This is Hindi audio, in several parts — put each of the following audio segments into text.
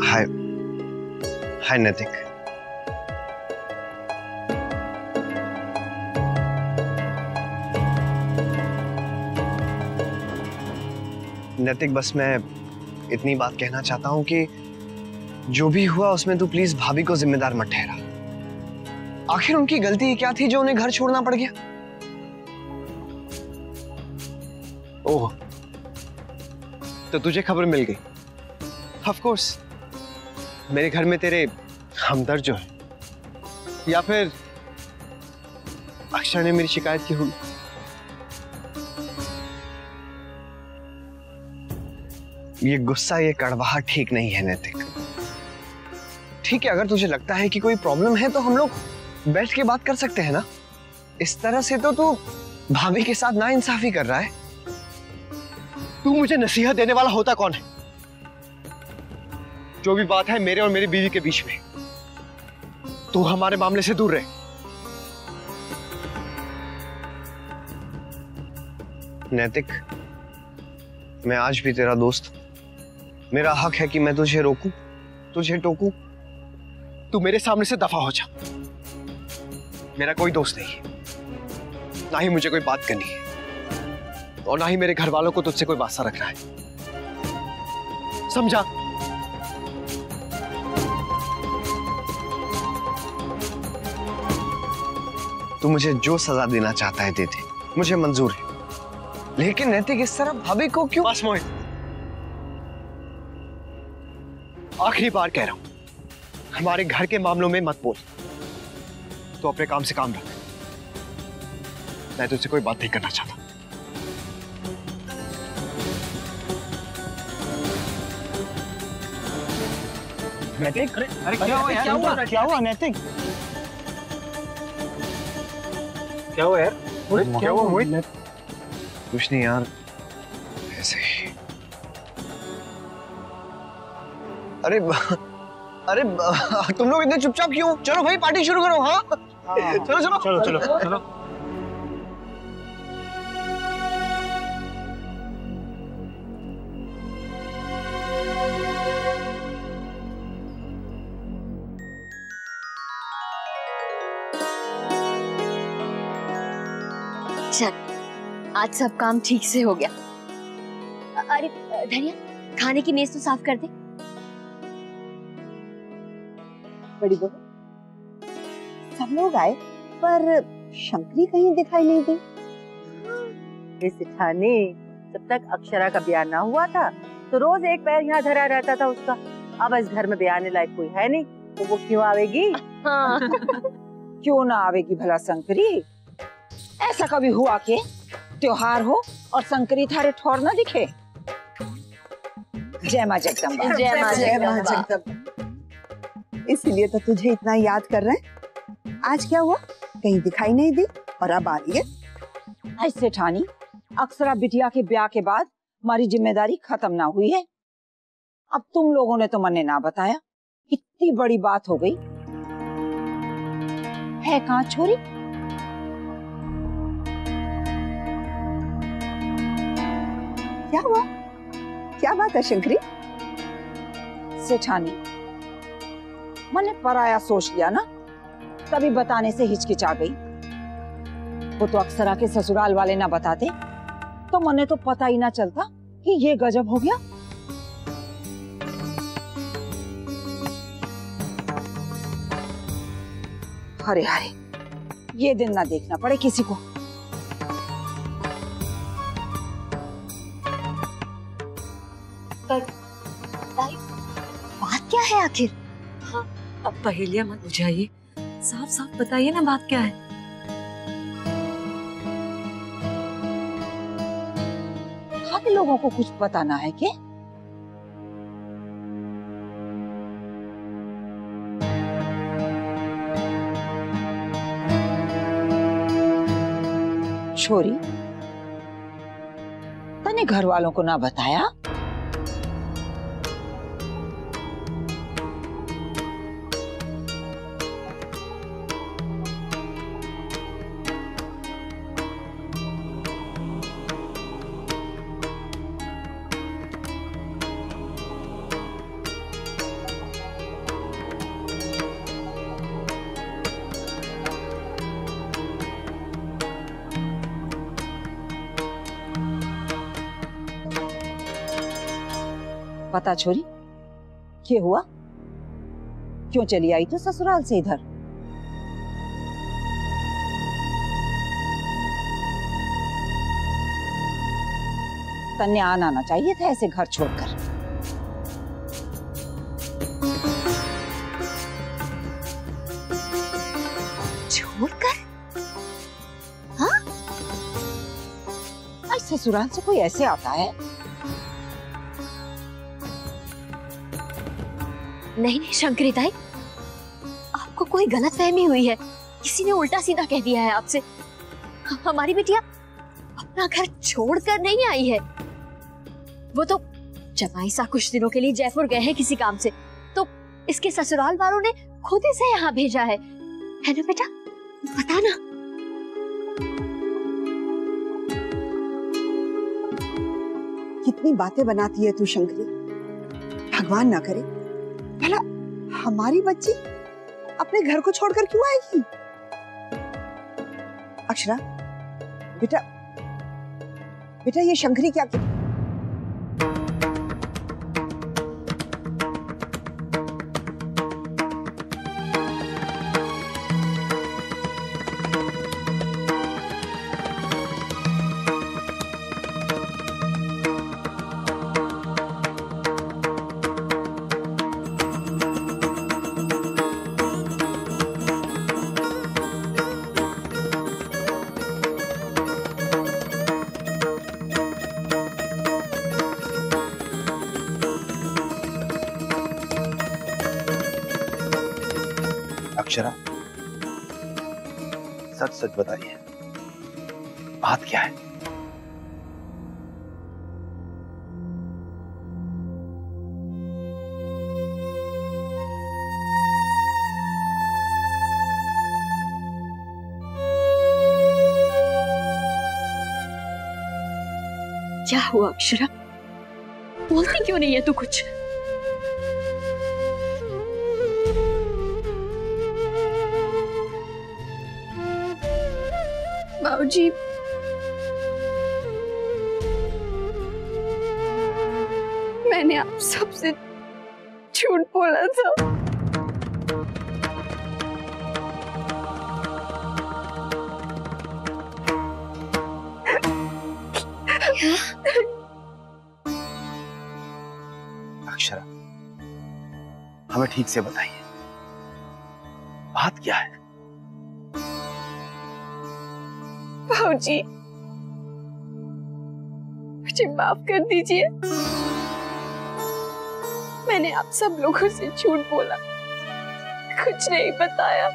हाय हाय नैतिक। नैतिक, बस मैं इतनी बात कहना चाहता हूं कि जो भी हुआ उसमें तू प्लीज भाभी को जिम्मेदार मत ठहरा। आखिर उनकी गलती क्या थी जो उन्हें घर छोड़ना पड़ गया? ओह, तो तुझे खबर मिल गई। ऑफ कोर्स, मेरे घर में तेरे हमदर्द जो है, या फिर अक्षर ने मेरी शिकायत की होगी। ये गुस्सा, ये कड़वाहट ठीक नहीं है नैतिक। ठीक है, अगर तुझे लगता है कि कोई प्रॉब्लम है तो हम लोग बैठ के बात कर सकते हैं ना। इस तरह से तो तू भाभी के साथ नाइंसाफी कर रहा है। तू मुझे नसीहत देने वाला होता कौन है? जो भी बात है मेरे और मेरी बीवी के बीच में, तू हमारे मामले से दूर रहे। नैतिक, मैं आज भी तेरा दोस्त हूं। मेरा हक है कि मैं तुझे रोकूं, तुझे टोकूं। तू मेरे सामने से दफा हो जा। मेरा कोई दोस्त नहीं है, ना ही मुझे कोई बात करनी है, और ना ही मेरे घर वालों को तुझसे कोई वास्ता रखना है। समझा? तू मुझे जो सजा देना चाहता है दे दे, मुझे मंजूर है। लेकिन नैतिक, इस तरह भाभी को क्यों? बस मोहित, आखिरी बार कह रहा हूं, हमारे घर के मामलों में मत बोल। तो अपने काम से काम रख। मैं तुझसे कोई बात नहीं करना चाहता। नैतिक, अरे क्या हुआ यार? क्या हुआ नैतिक? क्या हुआ यार? क्या हुआ मोहित? कुछ नहीं यार, ऐसे ही। अरे तुम लोग इतने चुपचाप क्यों? चलो भाई, पार्टी शुरू करो। हाँ, चलो चलो चलो चलो चलो। चल, आज सब काम ठीक से हो गया। अरे धनिया, खाने की मेज तो साफ कर दे। बड़ी बहू, सब लोग आए पर शंकरी कहीं दिखाई नहीं दी। इस ठाने, जब तक अक्षरा का ब्याह ना हुआ था तो रोज एक पैर यहाँ धरा रहता था उसका। अब इस घर में ब्याह आने लायक कोई है नहीं, तो वो क्यों आवेगी? हाँ। क्यों ना आवेगी भला शंकरी? ऐसा कभी हुआ के त्योहार हो और शंकरी थारे ठौर ना दिखे? जय मां जगदम्बा। जय मां जगदम्बा। इसीलिए तो तुझे इतना याद कर रहे हैं। आज क्या हुआ, कहीं दिखाई नहीं दी और अब आ रही है। ऐसे ठानी, अक्षरा बिटिया के ब्याह के बाद हमारी जिम्मेदारी खत्म ना हुई है। अब तुम लोगों ने तो मने ना बताया, इतनी बड़ी बात हो गई है। कहाँ छोरी? क्या हुआ? क्या बात है शंकरी? सेठानी, मैंने पराया सोच लिया ना, तभी बताने से हिचकिचा गई। वो तो अक्षरा के ससुराल वाले ना बताते तो मने तो पता ही ना चलता कि ये गजब हो गया। अरे अरे, ये दिन ना देखना पड़े किसी को। बात क्या है आखिर? हाँ, अब पहेलियां मत बुझाइए, साफ साफ बताइए ना बात क्या है। हम लोगों को कुछ बताना है क्या? छोरी, तने घर वालों को ना बताया? पता छोरी, क्या हुआ? क्यों चली आई तो ससुराल से इधर? तन्ने आना चाहिए था ऐसे घर छोड़कर। छोड़कर? हाँ? आज ससुराल से कोई ऐसे आता है? नहीं नहीं शंकरी ताई, आपको कोई गलतफहमी हुई है। किसी ने उल्टा सीधा कह दिया है आपसे। हमारी बिटिया अपना घर छोड़कर नहीं आई है। वो तो जमाई सा कुछ दिनों के लिए जयपुर गए हैं किसी काम से, तो इसके ससुराल वालों ने खुद इसे यहाँ भेजा है ना बेटा? बता ना। कितनी बातें बनाती है तू शंकरी। भगवान ना करे भला हमारी बच्ची अपने घर को छोड़कर क्यों आएगी? अक्षरा बेटा, बेटा ये शंकरी क्या कहती? अक्षरा, सच सच बताइए, बात क्या है? क्या हुआ अक्षरा? बोलती क्यों नहीं है तू कुछ? बाबूजी, मैंने आप सबसे झूठ बोला था। अक्षरा, हमें ठीक से बताइए, बात क्या है? बाबूजी, मुझे माफ कर दीजिए। मैंने आप सब लोगों से झूठ बोला, कुछ नहीं बताया।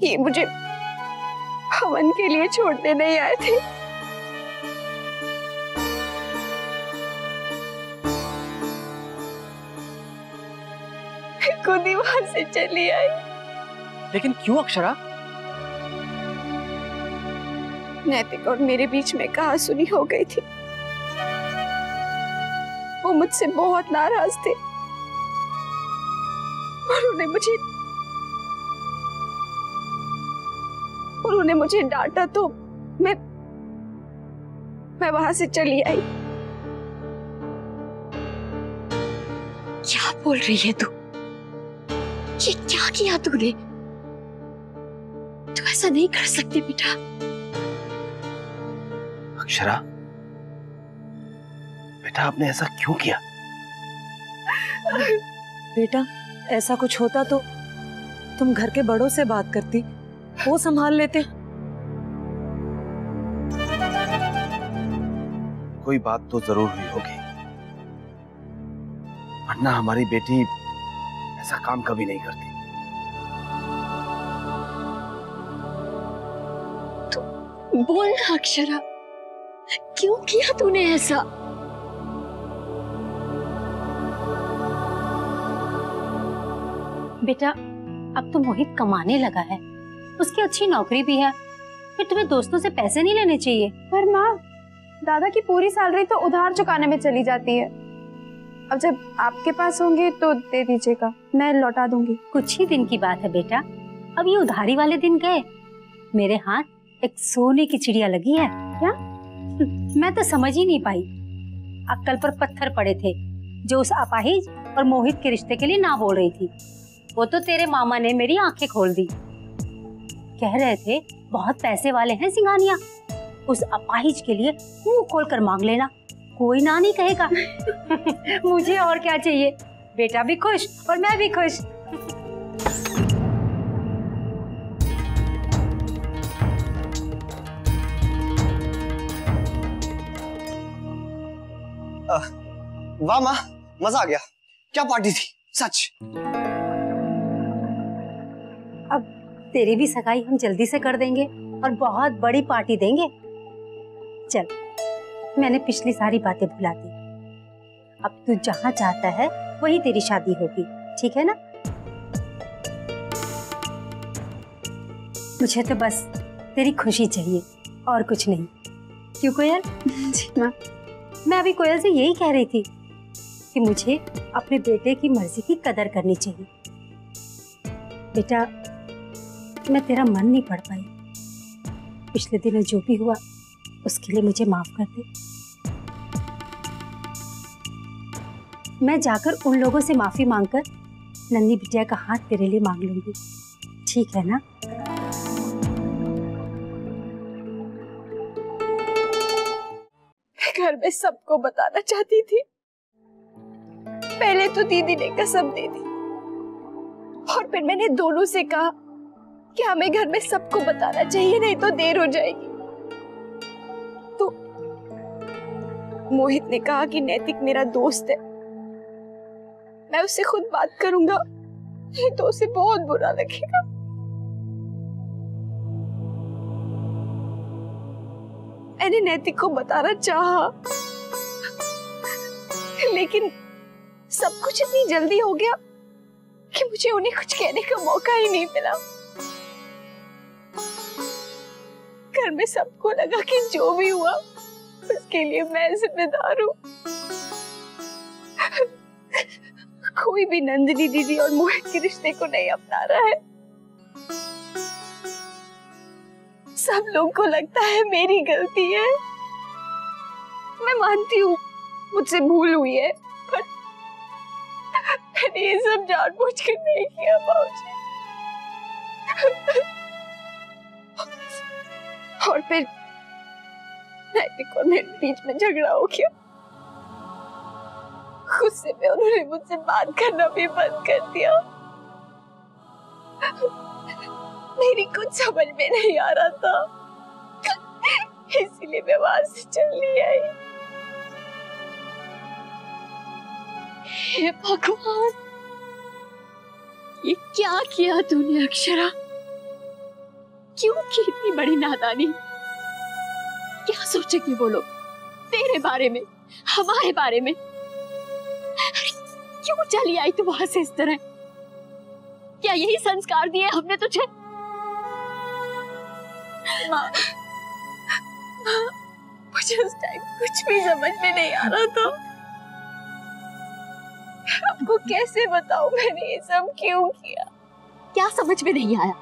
ये मुझे हवन के लिए छोड़ने नहीं आए थे। मैं खुद ही वहां से चली आई। लेकिन क्यों अक्षरा? नैतिक और मेरे बीच में कहासुनी हो गई थी। वो मुझसे बहुत नाराज थे और उन्होंने मुझे डांटा, तो मैं वहां से चली आई। क्या बोल रही है तू? ये क्या किया तूने? तू ऐसा नहीं कर सकती बेटा। अक्षरा, बेटा आपने ऐसा क्यों किया? बेटा, ऐसा कुछ होता तो तुम घर के बड़ों से बात करती, वो संभाल लेते। कोई बात तो जरूर हुई होगी, वरना हमारी बेटी ऐसा काम कभी नहीं करती। तो बोल ना अक्षरा, क्यों किया तूने ऐसा? बेटा, अब तो मोहित कमाने लगा है, उसकी अच्छी नौकरी भी है, फिर तुम्हें दोस्तों से पैसे नहीं लेने चाहिए। पर माँ, दादा की पूरी सैलरी तो उधार चुकाने में चली जाती है। अब जब आपके पास होंगे तो दे दीजिएगा, मैं लौटा दूंगी। कुछ ही दिन की बात है बेटा, अब ये उधारी वाले दिन गए। मेरे हाथ एक सोने की चिड़िया लगी है। क्या? मैं तो समझ ही नहीं पाई। अक्कल पर पत्थर पड़े थे जो उस अपाहिज और मोहित के रिश्ते के लिए ना बोल रही थी। वो तो तेरे मामा ने मेरी आंखें खोल दी। कह रहे थे बहुत पैसे वाले हैं सिंघानिया, उस अपाहिज के लिए मुंह खोल कर मांग लेना, कोई ना नहीं कहेगा। मुझे और क्या चाहिए, बेटा भी खुश और मैं भी खुश। वाह माँ, मजा आ गया। क्या पार्टी थी सच। अब तेरी भी सगाई हम जल्दी से कर देंगे और बहुत बड़ी पार्टी देंगे। चल, मैंने पिछली सारी बातें भुला दी। अब तू जहाँ चाहता है वही तेरी शादी होगी, ठीक है ना? मुझे तो बस तेरी खुशी चाहिए और कुछ नहीं। क्यों कोयल? जी माँ। मैं अभी कोयल से यही कह रही थी कि मुझे अपने बेटे की मर्जी की कदर करनी चाहिए। बेटा, मैं तेरा मन नहीं पढ़ पाई। पिछले दिनों जो भी हुआ उसके लिए मुझे माफ कर दे। मैं जाकर उन लोगों से माफी मांगकर नन्ही बिटिया का हाथ तेरे लिए मांग लूंगी, ठीक है ना? घर में सबको बताना चाहती थी। पहले तो दीदी ने कसम दे दी और फिर मैंने दोनों से कहा कि हमें घर में सबको बताना चाहिए, नहीं तो देर हो जाएगी। तो मोहित ने कहा कि नैतिक मेरा दोस्त है, मैं उससे खुद बात करूंगा, नहीं तो उसे बहुत बुरा लगेगा। मैंने नैतिक को बताना चाहा, लेकिन सब कुछ इतनी जल्दी हो गया कि मुझे उन्हें कुछ कहने का मौका ही नहीं मिला। घर में सबको लगा कि जो भी हुआ उसके लिए मैं जिम्मेदार हूँ। कोई भी नंदिनी दीदी और मोहित के रिश्ते को नहीं अपना रहा है। सब लोगों को लगता है मेरी गलती है। मैं मानती हूँ मुझसे भूल हुई है, पर मैंने ये सब जानबूझकर नहीं किया बाबूजी। और फिर नैतिक और मेरे बीच में झगड़ा हो गया। गुस्से में उन्होंने मुझसे बात करना भी बंद कर दिया। मेरी कुछ समझ में नहीं आ रहा था, इसीलिए मैं वहां से चली आई। हे भगवान, ये क्या किया तूने अक्षरा? क्यों की इतनी बड़ी नादानी? क्या सोचेंगे वो लोग तेरे बारे में, हमारे बारे में? क्यों चली आई तू वहां से इस तरह? क्या यही संस्कार दिए हमने तुझे? माँ, मुझे उस टाइम कुछ भी समझ में नहीं आ रहा था। आपको कैसे बताऊं मैंने ये सब क्यों किया? क्या समझ में नहीं आया?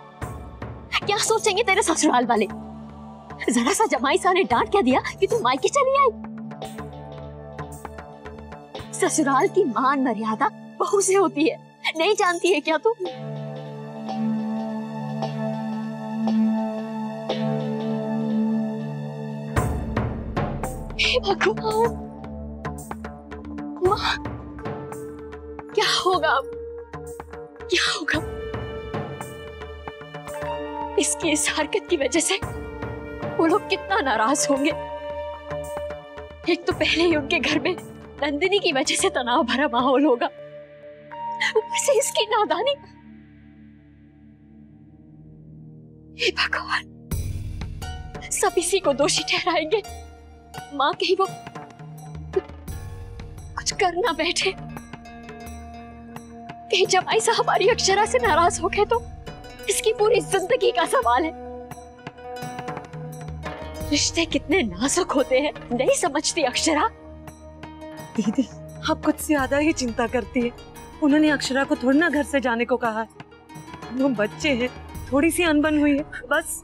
क्या सोचेंगे तेरे ससुराल वाले? जरा सा जमाई सा ने डांट क्या दिया कि तू मायके चली आई? ससुराल की मान मर्यादा बहू से होती है, नहीं जानती है क्या तू? हे भगवान, माँ, क्या होगा अब? क्या होगा? इसकी इस हरकत की वजह से वो लोग कितना नाराज होंगे। एक तो पहले ही उनके घर में नंदिनी की वजह से तनाव भरा माहौल होगा, ऊपर से इसकी नादानी। हे भगवान, सब इसी को दोषी ठहराएंगे। माँ कहीं वो कुछ कर ना बैठे, कहीं जमाई साहब हमारी अक्षरा से नाराज हो गए तो इसकी पूरी जिंदगी का सवाल है। रिश्ते कितने नाजुक होते हैं, नहीं समझती अक्षरा। दीदी, आप कुछ से ज्यादा ही चिंता करती है। उन्होंने अक्षरा को थोड़ी ना घर से जाने को कहा है। वो बच्चे हैं, थोड़ी सी अनबन हुई है बस,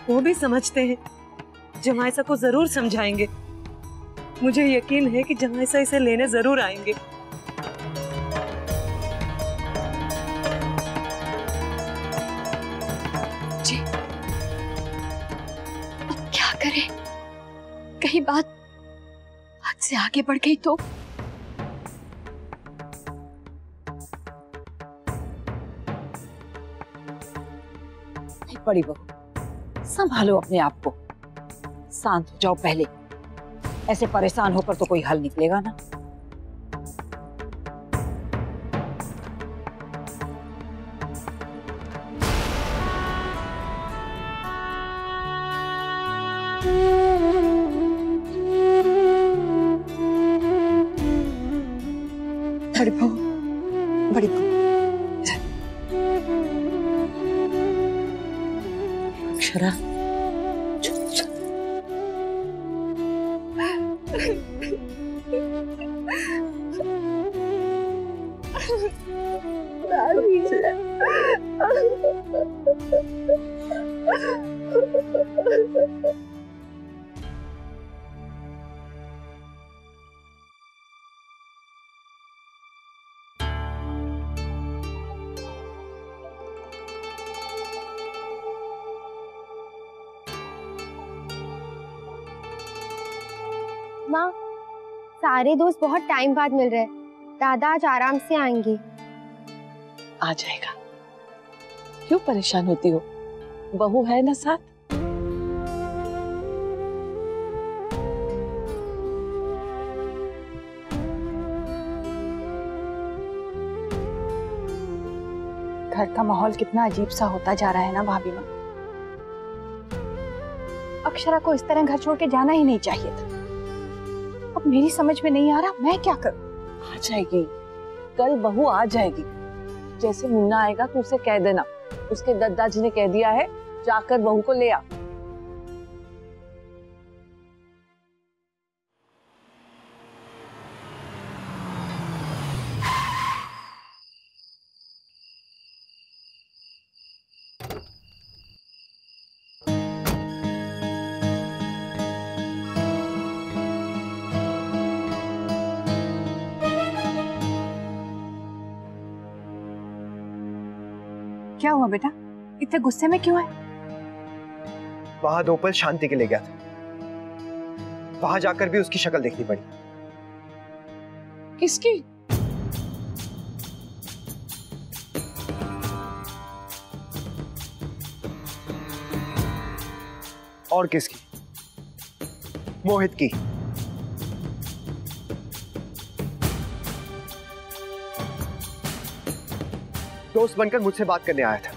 वो भी समझते हैं। जमाईसा को जरूर समझाएंगे। मुझे यकीन है कि जमाईसा इसे लेने जरूर आएंगे। जी, अब क्या करें? कहीं बात हद से आगे बढ़ गई तो? बड़ी बहू, संभालो अपने आप को, शांत हो जाओ पहले। ऐसे परेशान होकर तो कोई हल निकलेगा ना। बड़ी बहू, बड़ी बहू, अक्षरा, माँ, सारे दोस्त बहुत टाइम बाद मिल रहे हैं। दादा आज आराम से आएंगे। आ जाएगा, क्यों परेशान होती हो? बहू है ना साथ। घर का माहौल कितना अजीब सा होता जा रहा है ना भाभी माँ। अक्षरा को इस तरह घर छोड़ के जाना ही नहीं चाहिए था। अब मेरी समझ में नहीं आ रहा मैं क्या करूं। आ जाएगी, कल बहू आ जाएगी। जैसे मुन्ना आएगा तो उसे कह देना, उसके दादाजी ने कह दिया है, जाकर बहू को ले आ। क्या हुआ बेटा, इतने गुस्से में क्यों है? वहां दो पल शांति के लिए गया था, वहां जाकर भी उसकी शक्ल देखनी पड़ी। किसकी? और किसकी? मोहित की। दोस्त बनकर मुझसे बात करने आया था,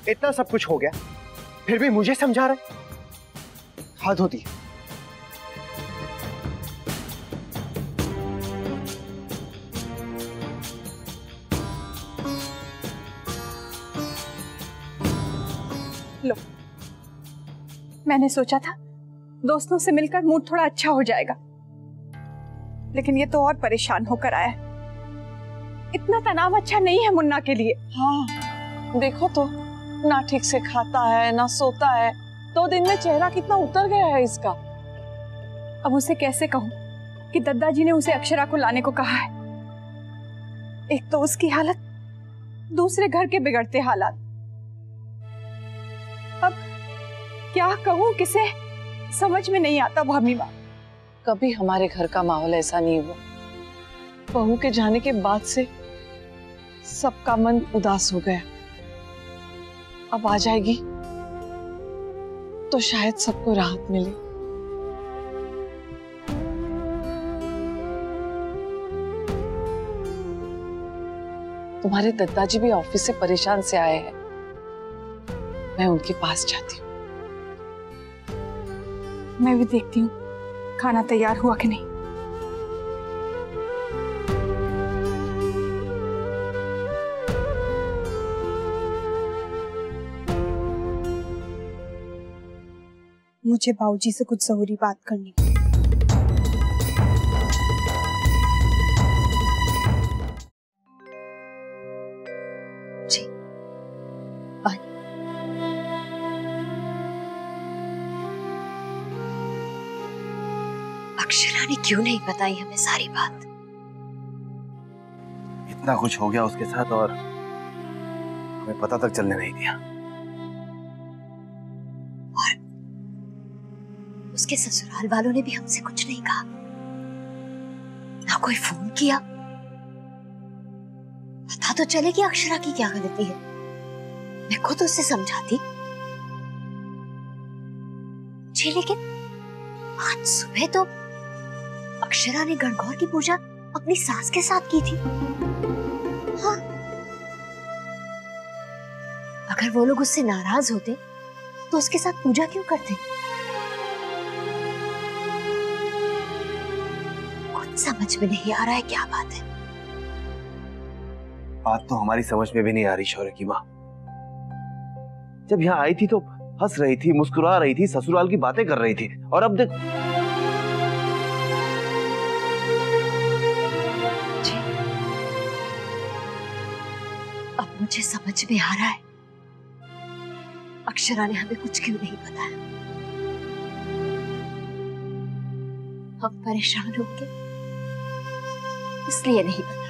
इतना सब कुछ हो गया, फिर भी मुझे समझा रहा है। हद होती है। लो, मैंने सोचा था दोस्तों से मिलकर मूड थोड़ा अच्छा हो जाएगा, लेकिन ये तो और परेशान होकर आया है। इतना तनाव अच्छा नहीं है मुन्ना के लिए। हाँ, देखो तो, ना ठीक से खाता है ना सोता है। 2 दिन में चेहरा कितना उतर गया है इसका। अब उसे कैसे कहूं कि दादाजी ने उसे अक्षरा को लाने को कहा है। एक तो उसकी हालत, दूसरे घर के बिगड़ते हालात। अब क्या कहूं किसे, समझ में नहीं आता भाभी माँ। कभी हमारे घर का माहौल ऐसा नहीं हुआ। बहू के जाने के बाद से सबका मन उदास हो गया। अब आ जाएगी तो शायद सबको राहत मिले। तुम्हारे दादाजी भी ऑफिस से परेशान से आए हैं, मैं उनके पास जाती हूँ। मैं भी देखती हूँ खाना तैयार हुआ कि नहीं। मुझे बाबूजी से कुछ जरूरी बात करनी है। जी, पानी। अक्षरा ने क्यों नहीं बताई हमें सारी बात? इतना कुछ हो गया उसके साथ और हमें पता तक चलने नहीं दिया। और उसके ससुराल वालों ने भी हमसे कुछ नहीं कहा, ना कोई फोन किया। पता तो चले कि अक्षरा की क्या गलती है। मैं खुद उससे समझाती जी, लेकिन आज सुबह तो अक्षरा ने गणगौर की पूजा अपनी सास के साथ की थी। हाँ, अगर वो लोग उससे नाराज होते तो उसके साथ पूजा क्यों करते? कुछ समझ में नहीं आ रहा है क्या बात है। बात तो हमारी समझ में भी नहीं आ रही शौर्य की माँ। जब यहाँ आई थी तो हंस रही थी, मुस्कुरा रही थी, ससुराल की बातें कर रही थी, और अब देख। अब मुझे समझ में आ रहा है अक्षरा ने हमें कुछ क्यों नहीं बताया। हम परेशान होंगे इसलिए नहीं बताया।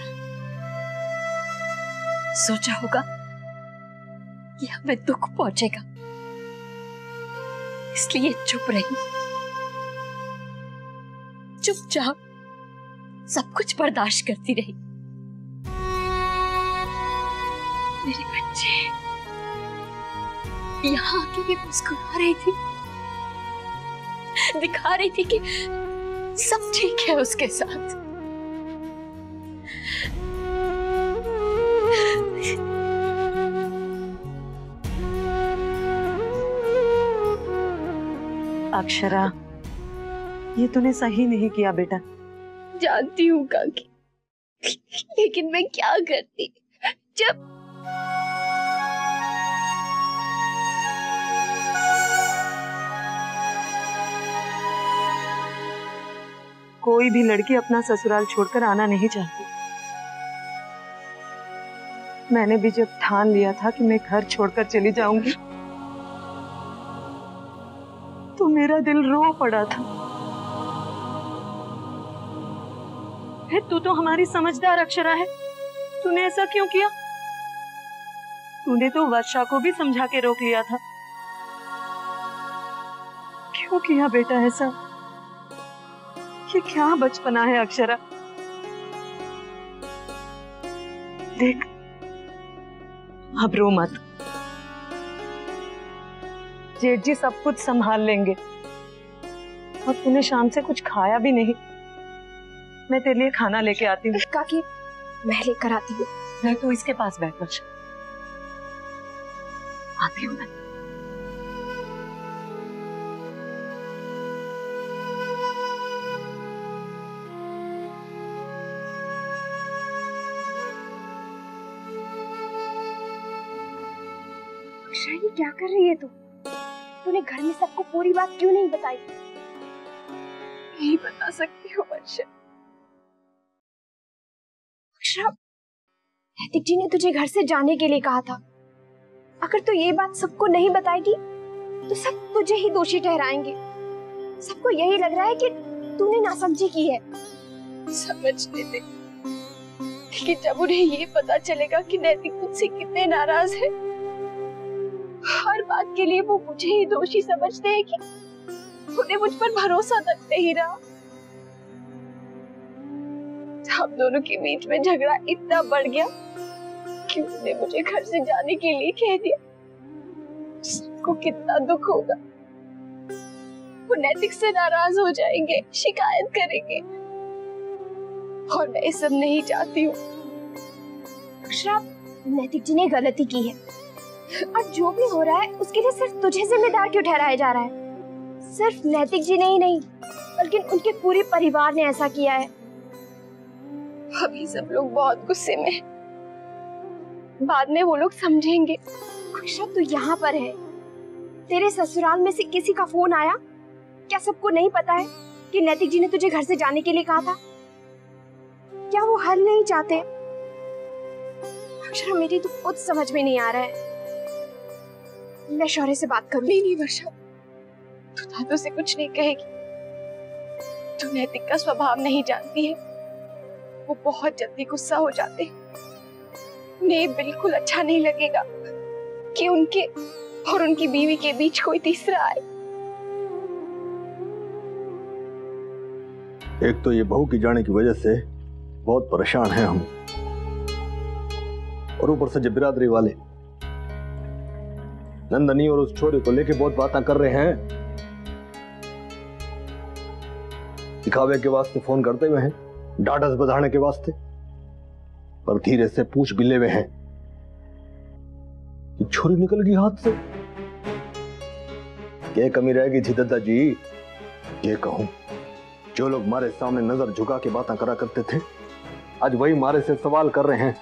सोचा होगा कि हमें दुख पहुंचेगा इसलिए चुप रही। चुपचाप सब कुछ बर्दाश्त करती रही। मेरे बच्चे यहाँ आके भी मुस्कुरा रही थी, दिखा रही थी कि सब ठीक है उसके साथ। अक्षरा, ये तूने सही नहीं किया बेटा। जानती हूँ काकी, लेकिन मैं क्या करती जब कोई भी लड़की अपना ससुराल छोड़कर आना नहीं चाहती। मैंने भी जब ठान लिया था कि मैं घर छोड़कर चली जाऊंगी तो मेरा दिल रो पड़ा था। तू तो हमारी समझदार अक्षरा है, तूने ऐसा क्यों किया? तूने तो वर्षा को भी समझा के रोक लिया था। क्यों किया बेटा ऐसा? ये क्या बचपना है अक्षरा। देख, अब रो मत। जेठ जी सब कुछ संभाल लेंगे। और तूने शाम से कुछ खाया भी नहीं। मैं तेरे लिए खाना लेके आती हूँ। काकी, मैं लेकर आती हूँ। मैं तो इसके पास बैठ आती हूँ। शायरी क्या कर रही है तू? तूने घर में सबको पूरी बात क्यों नहीं बताई? नहीं बता सकती हूँ वर्षा। अक्षरा, नैतिक जी ने तुझे घर से जाने के लिए कहा था। अगर तू ये बात सबको नहीं बताएगी तो सब तुझे ही दोषी ठहराएंगे। सबको यही लग रहा है कि तूने नासमझी की है। समझने दे, लेकिन जब उन्हें ये पता चलेगा कि नैतिक मुझसे कितने नाराज है, हर बात के लिए वो मुझे ही दोषी समझते हैं कि उन्हें मुझ पर भरोसा तक नहीं रहा। हम दोनों के बीच में झगड़ा इतना बढ़ गया कि उन्होंने मुझे घर से जाने के लिए कह दिया। सबको कितना दुख होगा। वो नैतिक से नाराज हो जाएंगे, शिकायत करेंगे, और मैं ये सब नहीं चाहती हूँ। अक्षरा, नैतिक जी ने गलती की है और जो भी हो रहा है उसके लिए सिर्फ तुझे जिम्मेदार क्यों ठहराया जा रहा है? सिर्फ नैतिक जी ने ही नहीं बल्कि उनके पूरे परिवार ने ऐसा किया है। अभी सब लोग बहुत गुस्से में, बाद में वो लोग समझेंगे। अक्षरा, तू यहाँ पर है, तेरे ससुराल में से किसी का फोन आया? क्या सबको नहीं पता है कि नैतिक जी ने तुझे घर से जाने के लिए कहा था? क्या वो हल नहीं चाहते? अक्षरा, मेरी तो खुद समझ में नहीं आ रहा है। मैं शौर्य से बात करूं। नहीं वर्षा, तू दादू से कुछ नहीं कहेगी। तू नैतिक का स्वभाव नहीं जानती है। वो बहुत जल्दी गुस्सा हो जाते हैं। उन्हें बिल्कुल अच्छा नहीं लगेगा कि उनके और उनकी बीवी के बीच कोई तीसरा आए। एक तो ये बहू की जाने की वजह से बहुत परेशान हैं हम, और ऊपर से जब बिरादरी वाले नंदनी और उस छोरे को लेके बहुत बातें कर रहे हैं। दिखावे के वास्ते फोन करते हुए हैं, डांडस बधाने के वास्ते, पर धीरे से पूछ भी ले हुए हैं। छोरी निकल गई हाथ से। क्या कमी रह गई थी दादाजी? ये कहूं, जो लोग मारे सामने नजर झुका के बातें करा करते थे, आज वही मारे से सवाल कर रहे हैं।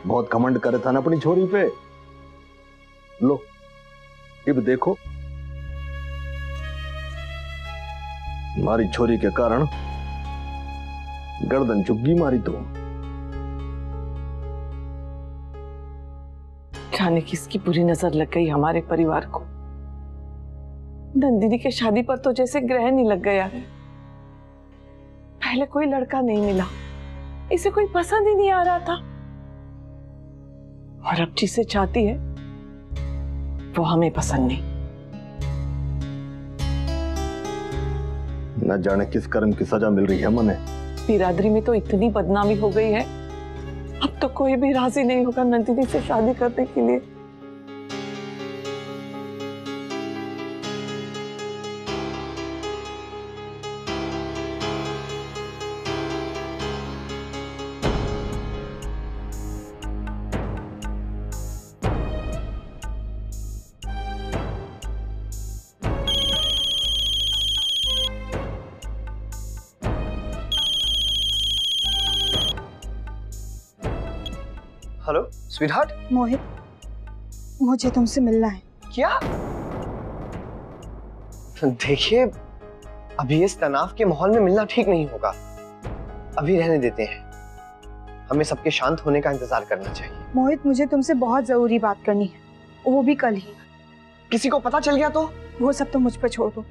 बहुत घमंड करे था ना अपनी छोरी पे। लो अब देखो, मारी छोरी के कारण गर्दन चुग्गी मारी। तो जाने किसकी बुरी नजर लग गई हमारे परिवार को। नंदिनी के शादी पर तो जैसे ग्रहण ही लग गया है। पहले कोई लड़का नहीं मिला, इसे कोई पसंद ही नहीं आ रहा था, और अब जिसे चाहती है वो हमें पसंद नहीं। न जाने किस कर्म की सजा मिल रही है मने। बिरादरी में तो इतनी बदनामी हो गई है, अब तो कोई भी राजी नहीं होगा नंदिनी से शादी करने के लिए। Hello sweetheart. मोहित, मुझे तुमसे मिलना है। क्या? देखिए, अभी इस तनाव के माहौल में मिलना ठीक नहीं होगा। अभी रहने देते हैं, हमें सबके शांत होने का इंतजार करना चाहिए। मोहित, मुझे तुमसे बहुत जरूरी बात करनी है, वो भी कल ही। किसी को पता चल गया तो? वो सब तो मुझ पर छोड़ दो,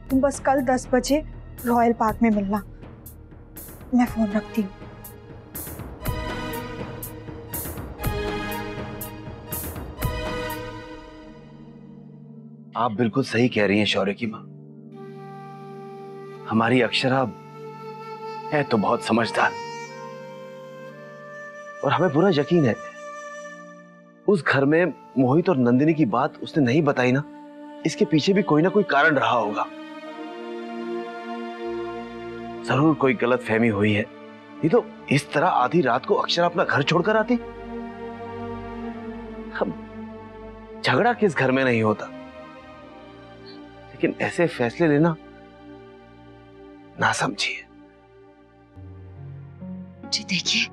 तुम बस कल 10 बजे रॉयल पार्क में मिलना। मैं फोन रखती हूँ। आप बिल्कुल सही कह रही हैं शौर्य की मां। हमारी अक्षरा है तो बहुत समझदार, और हमें पूरा यकीन है उस घर में मोहित और नंदिनी की बात उसने नहीं बताई ना, इसके पीछे भी कोई ना कोई कारण रहा होगा। जरूर कोई गलत फहमी हुई है, नहीं तो इस तरह आधी रात को अक्षरा अपना घर छोड़कर आती। हम झगड़ा किस घर में नहीं होता, लेकिन ऐसे फैसले लेना ना समझिए। जी देखिए,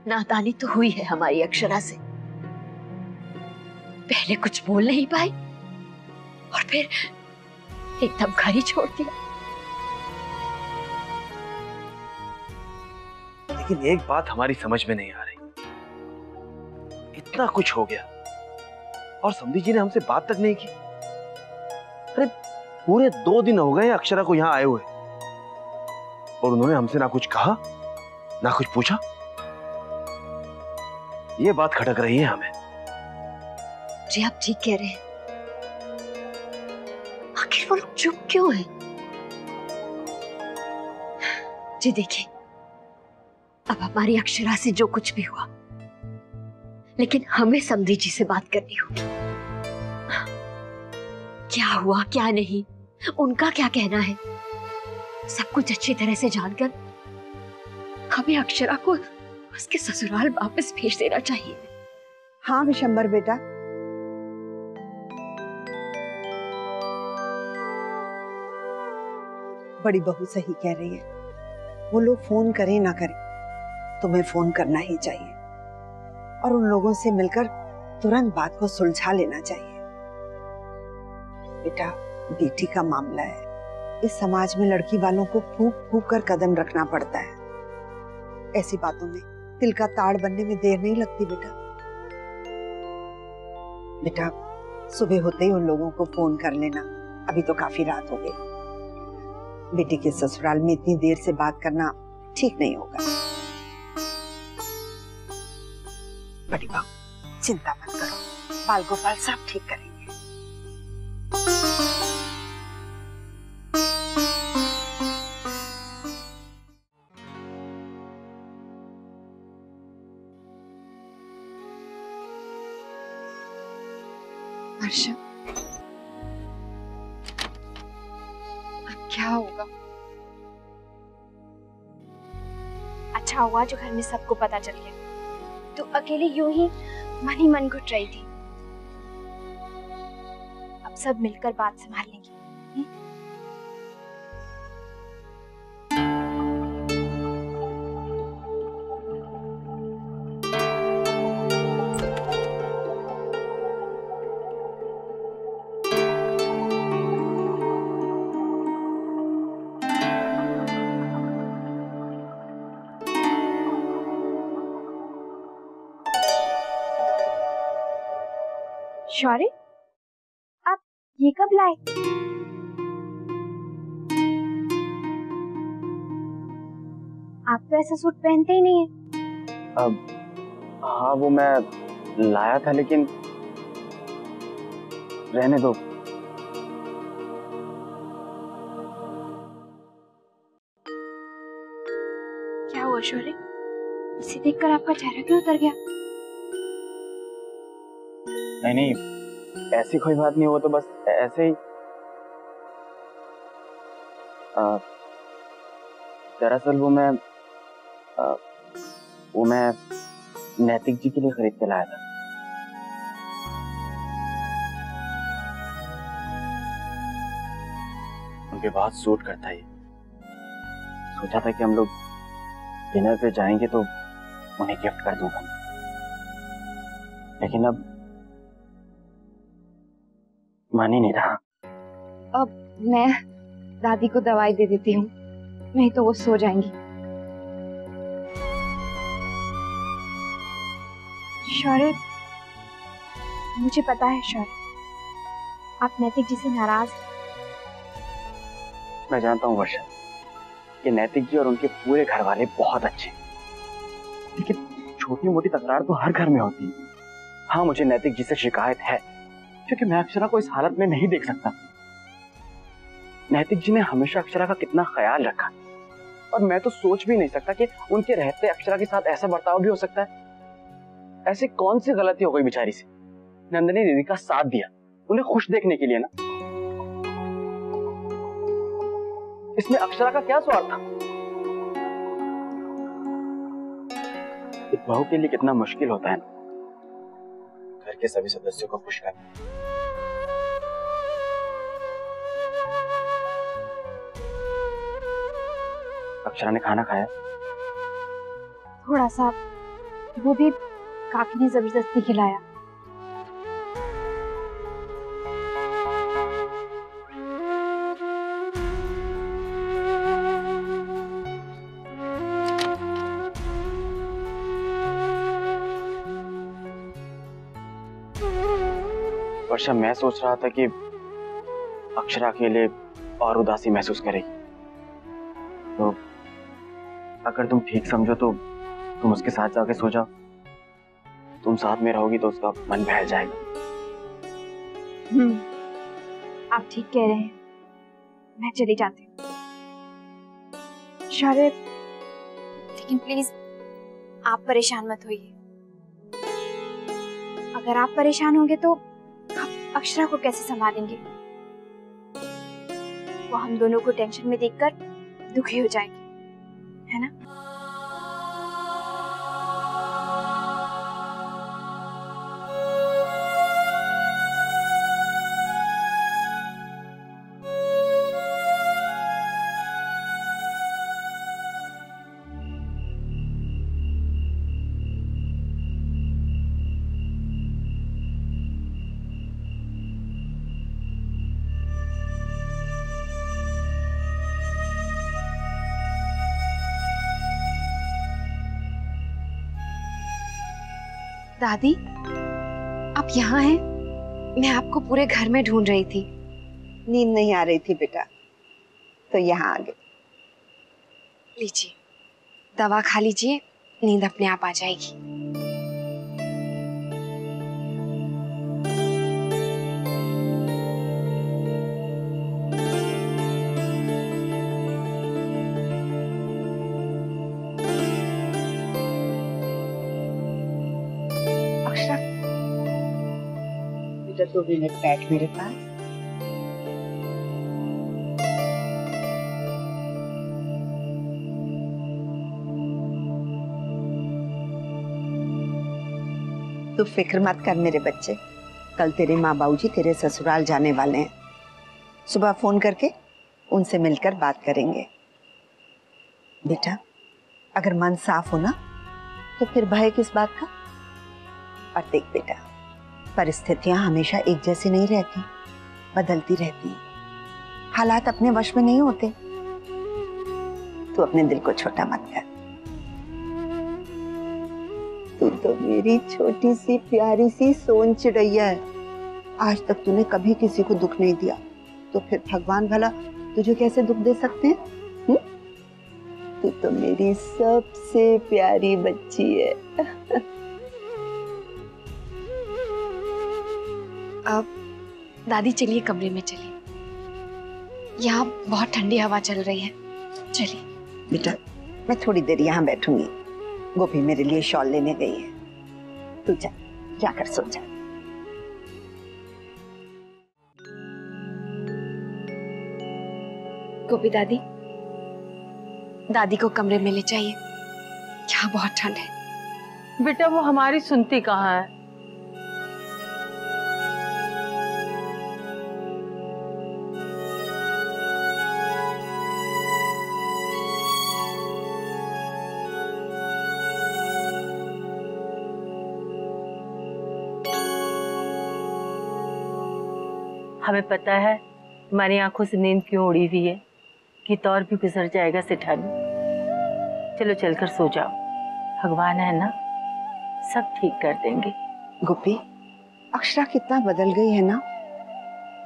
नादानी तो हुई है हमारी अक्षरा से। पहले कुछ बोल नहीं पाई और फिर एकदम घर ही छोड़ दिया। लेकिन एक बात हमारी समझ में नहीं आ रही, इतना कुछ हो गया और समधी जी ने हमसे बात तक नहीं की। अरे पूरे 2 दिन हो गए अक्षरा को यहां आए हुए, और उन्होंने हमसे ना कुछ कहा ना कुछ पूछा। ये बात खटक रही है हमें। जी आप ठीक कह रहे हैं, आखिर वो लोग चुप क्यों है? जी देखिए, अब हमारी अक्षरा से जो कुछ भी हुआ, लेकिन हमें समधी जी से बात करनी होगी। क्या हुआ क्या नहीं, उनका क्या कहना है, सब कुछ अच्छी तरह से जानकर हमें अक्षरा को उसके ससुराल वापस भेज देना चाहिए। हाँ विशंबर बेटा, बड़ी बहू सही कह रही है। वो लोग फोन करें ना करें, तुम्हें फोन करना ही चाहिए और उन लोगों से मिलकर तुरंत बात को सुलझा लेना चाहिए। बेटा, बेटी का मामला है, इस समाज में लड़की वालों को फूंक फूंक कर कदम रखना पड़ता है। ऐसी बातों में दिल का ताड़ बनने में देर नहीं लगती बेटा। बेटा, सुबह होते ही उन लोगों को फोन कर लेना, अभी तो काफी रात हो गई। बेटी के ससुराल में इतनी देर से बात करना ठीक नहीं होगा। बड़ी बहू चिंता मत करो, बाल गोपाल सब ठीक करेंगे। वर्षा, अब क्या होगा? अच्छा हुआ जो घर में सबको पता चल गया। तो अकेले यूं ही मन घुट रही थी। अब सब मिलकर बात संभाल लेंगे। शौर्य, आप ये कब लाए? आप तो ऐसा सूट पहनते ही नहीं है। हाँ वो मैं लाया था, लेकिन रहने दो। क्या हुआ शौर्य? इसे देखकर आपका चेहरा क्यों उतर गया? नहीं, ऐसी कोई बात नहीं, वो तो बस ऐसे ही। दरअसल वो मैं नैतिक जी के लिए खरीद के लाया था। उनके बहुत सूट करता है। सोचा था कि हम लोग डिनर पे जाएंगे तो उन्हें गिफ्ट कर दूंगा, लेकिन अब मान ही नहीं रहा। अब मैं दादी को दवाई दे देती हूँ, नहीं तो वो सो जाएंगी। शौर्य, मुझे पता है शौर्य, आप नैतिक जी से नाराज हैं। मैं जानता हूँ वर्षा, कि नैतिक जी और उनके पूरे घर वाले बहुत अच्छे, लेकिन छोटी मोटी तकरार तो हर घर में होती है। हाँ, मुझे नैतिक जी से शिकायत है, क्योंकि मैं अक्षरा को इस हालत में नहीं देख सकता। नैतिक जी ने हमेशा अक्षरा का कितना ख्याल रखा, और मैं तो सोच भी नहीं सकता कि उनके रहते अक्षरा के साथ ऐसा बर्ताव भी हो सकता है। ऐसी कौन सी गलती हो गई बेचारी से? नंदिनी दीदी का साथ दिया उन्हें खुश देखने के लिए ना। इसमें अक्षरा का क्या स्वार्थ था? एक बहू के लिए कितना मुश्किल होता है ना, घर के सभी सदस्यों को खुश करना। अक्षरा ने खाना खाया? थोड़ा सा, वो भी काकी ने जबरदस्ती खिलाया। वर्षा, मैं सोच रहा था कि अक्षरा के लिए और उदासी महसूस करेगी, तो अगर तुम ठीक समझो तो तुम उसके साथ जाके सो जाओ। तुम साथ में रहोगी तो उसका मन बहल जाएगा। आप ठीक कह रहे हैं, मैं चली जाती हूँ। शौर्य, लेकिन प्लीज आप परेशान मत होइए। अगर आप परेशान होंगे तो आप अक्षरा को कैसे संभालेंगे? वो हम दोनों को टेंशन में देखकर दुखी हो जाएगी, है ना? दादी, आप यहाँ हैं? मैं आपको पूरे घर में ढूंढ रही थी। नींद नहीं आ रही थी बेटा, तो यहाँ आ गए। लीजिए, दवा खा लीजिए, नींद अपने आप आ जाएगी। अक्षरा, बेटा 2 मिनट बैठ मेरे पास। तू फिक्र मत कर मेरे बच्चे, कल तेरे माँ बाबूजी तेरे ससुराल जाने वाले हैं। सुबह फोन करके उनसे मिलकर बात करेंगे। बेटा, अगर मन साफ हो ना तो फिर भय किस बात का। और देख बेटा, परिस्थितियां हमेशा एक जैसी नहीं रहती, बदलती रहती हैं। हालात अपने वश में नहीं होते। तू अपने दिल को छोटा मत कर। तू तो मेरी छोटी सी प्यारी सी सोन चिड़ैया है। आज तक तूने कभी किसी को दुख नहीं दिया, तो फिर भगवान भला तुझे कैसे दुख दे सकते हैं? तू तो मेरी सबसे प्यारी बच्ची है। अब दादी चलिए कमरे में चलिए, यहाँ बहुत ठंडी हवा चल रही है। चलिए बेटा, मैं थोड़ी देर यहाँ बैठूंगी। गोपी मेरे लिए शॉल लेने गई है। तू जा, जाकर सो जा। गोपी दादी, दादी को कमरे में ले जाइए, यहाँ बहुत ठंड है। बेटा वो हमारी सुनती कहाँ है। हमें पता है तुम्हारी आंखों से नींद क्यों उड़ी हुई है, कि तौर भी गुजर जाएगा सेठानी। चलो चलकर सो जाओ, भगवान है ना, सब ठीक कर देंगे। गोपी, अक्षरा कितना बदल गई है ना।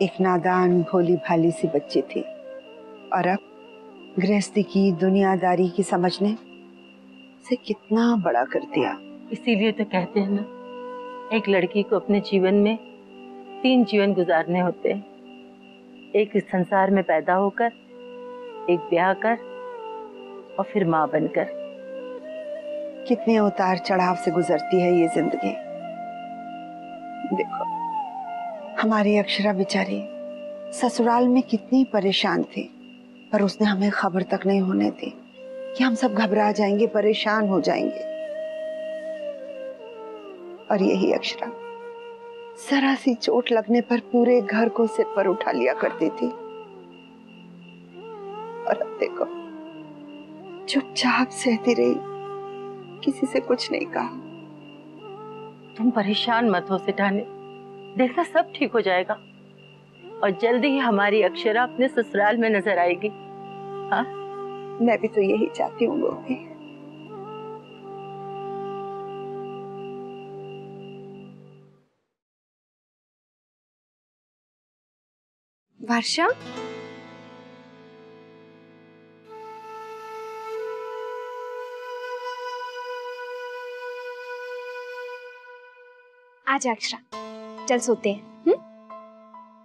एक नादान भोली भाली सी बच्ची थी, और अब गृहस्थी की दुनियादारी की समझने से कितना बड़ा कर दिया। इसीलिए तो कहते हैं ना, एक लड़की को अपने जीवन में 3 जीवन गुजारने होते हैं। एक इस संसार में पैदा होकर, एक ब्याह कर, और फिर माँ बनकर। कितने उतार चढ़ाव से गुजरती है ये जिंदगी। देखो, हमारी अक्षरा बेचारी ससुराल में कितनी परेशान थी, पर उसने हमें खबर तक नहीं होने दी कि हम सब घबरा जाएंगे, परेशान हो जाएंगे। और यही अक्षरा जरा सी चोट लगने पर पूरे घर को सिर पर उठा लिया करती थी, और अब देखो चुपचाप सहती रही, किसी से कुछ नहीं कहा। तुम परेशान मत हो सेठानी, देखना सब ठीक हो जाएगा, और जल्दी ही हमारी अक्षरा अपने ससुराल में नजर आएगी। हाँ, मैं भी तो यही चाहती हूँ गोपी। वर्षा, आजा अक्षरा, चल सोते हैं।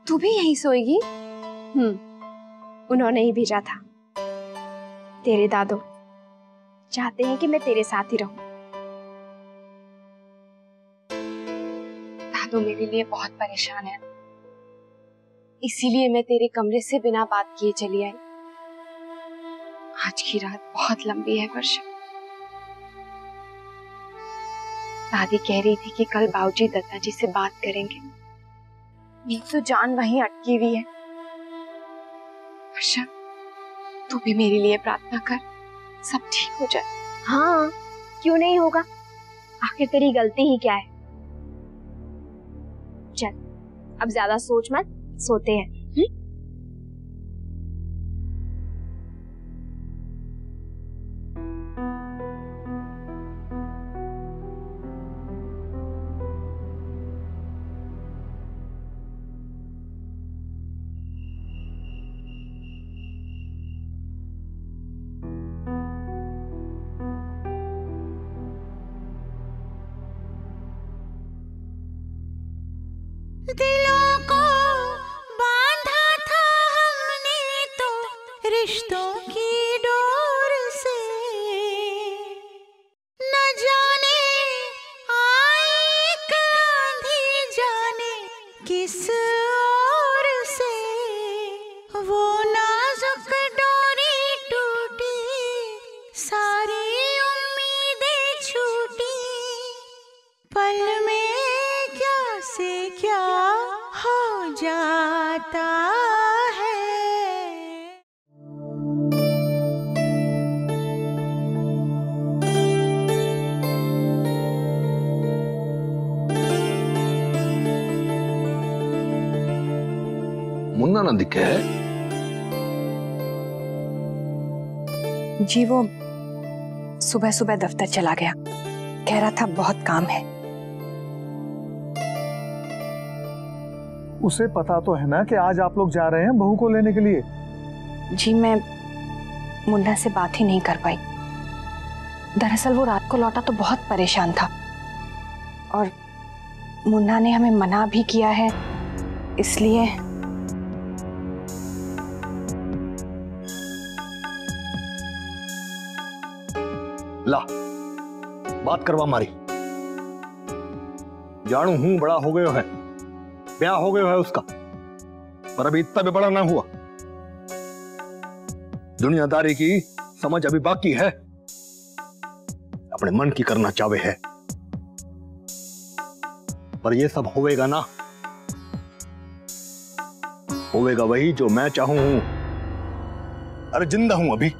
तू भी यहीं सोएगी? उन्होंने ही भेजा था। तेरे दादू चाहते हैं कि मैं तेरे साथ ही रहूं। दादू मेरे लिए बहुत परेशान है, इसीलिए मैं तेरे कमरे से बिना बात किए चली आई। आज की रात बहुत लंबी है वर्षा। दादी कह रही थी कि कल बाबूजी दत्ता जी से बात करेंगे। मेरी तो जान वहीं अटकी हुई है। वर्षा, तू भी मेरे लिए प्रार्थना कर, सब ठीक हो जाए। हाँ, क्यों नहीं होगा, आखिर तेरी गलती ही क्या है। चल अब ज्यादा सोच मत, सोते हैं। दिलों को बांधा था हमने तो रिश्तों की डोर से, न जाने आई आंधी जाने किस ओर से, वो नाजुक डोरी टूटी, सारी उम्मीदें छूटी, पल में क्या से क्या हो जाता है। मुन्ना ना दिखे है? जी वो सुबह सुबह दफ्तर चला गया, कह रहा था बहुत काम है। उसे पता तो है ना कि आज आप लोग जा रहे हैं बहू को लेने के लिए? जी मैं मुन्ना से बात ही नहीं कर पाई। दरअसल वो रात को लौटा तो बहुत परेशान था और मुन्ना ने हमें मना भी किया है, इसलिए ला बात करवा मारी। जानू हूं बड़ा हो गयो है, ब्याह हो गयो है उसका, पर अभी इतना भी बड़ा ना हुआ। दुनियादारी की समझ अभी बाकी है, अपने मन की करना चाहे है, पर ये सब होवेगा ना, होवेगा वही जो मैं चाहूं हूं। अरे जिंदा हूं अभी,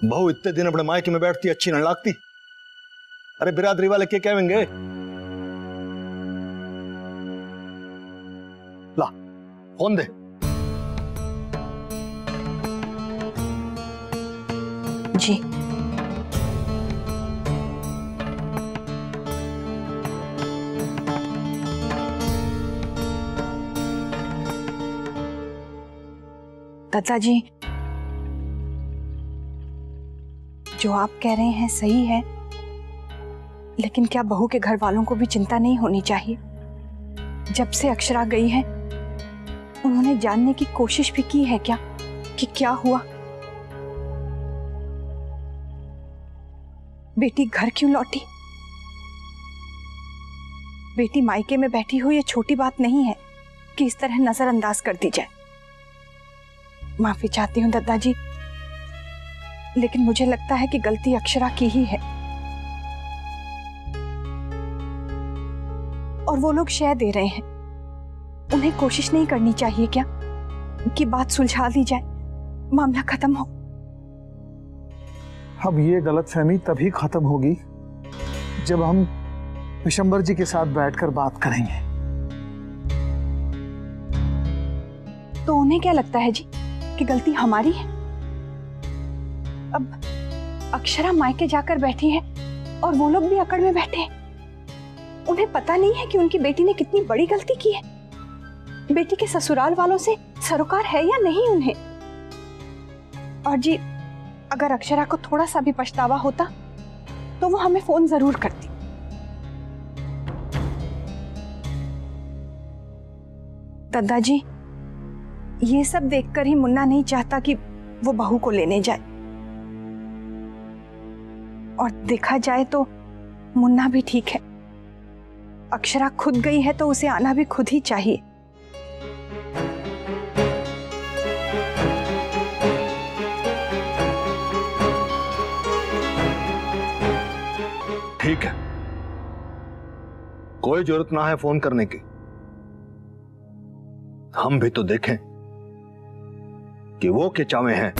बहू इतने दिन अपने मायके में बैठती अच्छी न लगती। अरे बिरादरी वाले क्या कहेंगे? ला फोन दे। जी दादाजी, जो आप कह रहे हैं सही है, लेकिन क्या बहू के घर वालों को भी चिंता नहीं होनी चाहिए? जब से अक्षरा गई है उन्होंने जानने की कोशिश भी की है क्या कि क्या हुआ? बेटी घर क्यों लौटी? बेटी मायके में बैठी हुई ये छोटी बात नहीं है कि इस तरह नजरअंदाज कर दी जाए। माफी चाहती हूँ दादाजी, लेकिन मुझे लगता है कि गलती अक्षरा की ही है। और वो लोग शय दे रहे हैं, उन्हें कोशिश नहीं करनी चाहिए क्या कि बात सुलझा दी जाए, मामला खत्म हो? अब ये गलतफहमी तभी खत्म होगी जब हम विशंबर जी के साथ बैठकर बात करेंगे। तो उन्हें क्या लगता है जी कि गलती हमारी है? अब अक्षरा मायके जाकर बैठी है और वो लोग भी अकड़ में बैठे हैं। उन्हें पता नहीं है कि उनकी बेटी ने कितनी बड़ी गलती की है। बेटी के ससुराल वालों से सरोकार है या नहीं उन्हें? और जी अगर अक्षरा को थोड़ा सा भी पछतावा होता तो वो हमें फोन जरूर करती। दादाजी, ये सब देखकर ही मुन्ना नहीं चाहता कि वो बहू को लेने जाए। और देखा जाए तो मुन्ना भी ठीक है। अक्षरा खुद गई है तो उसे आना भी खुद ही चाहिए। ठीक है, कोई जरूरत ना है फोन करने की। हम भी तो देखें कि वो क्या चाहे हैं।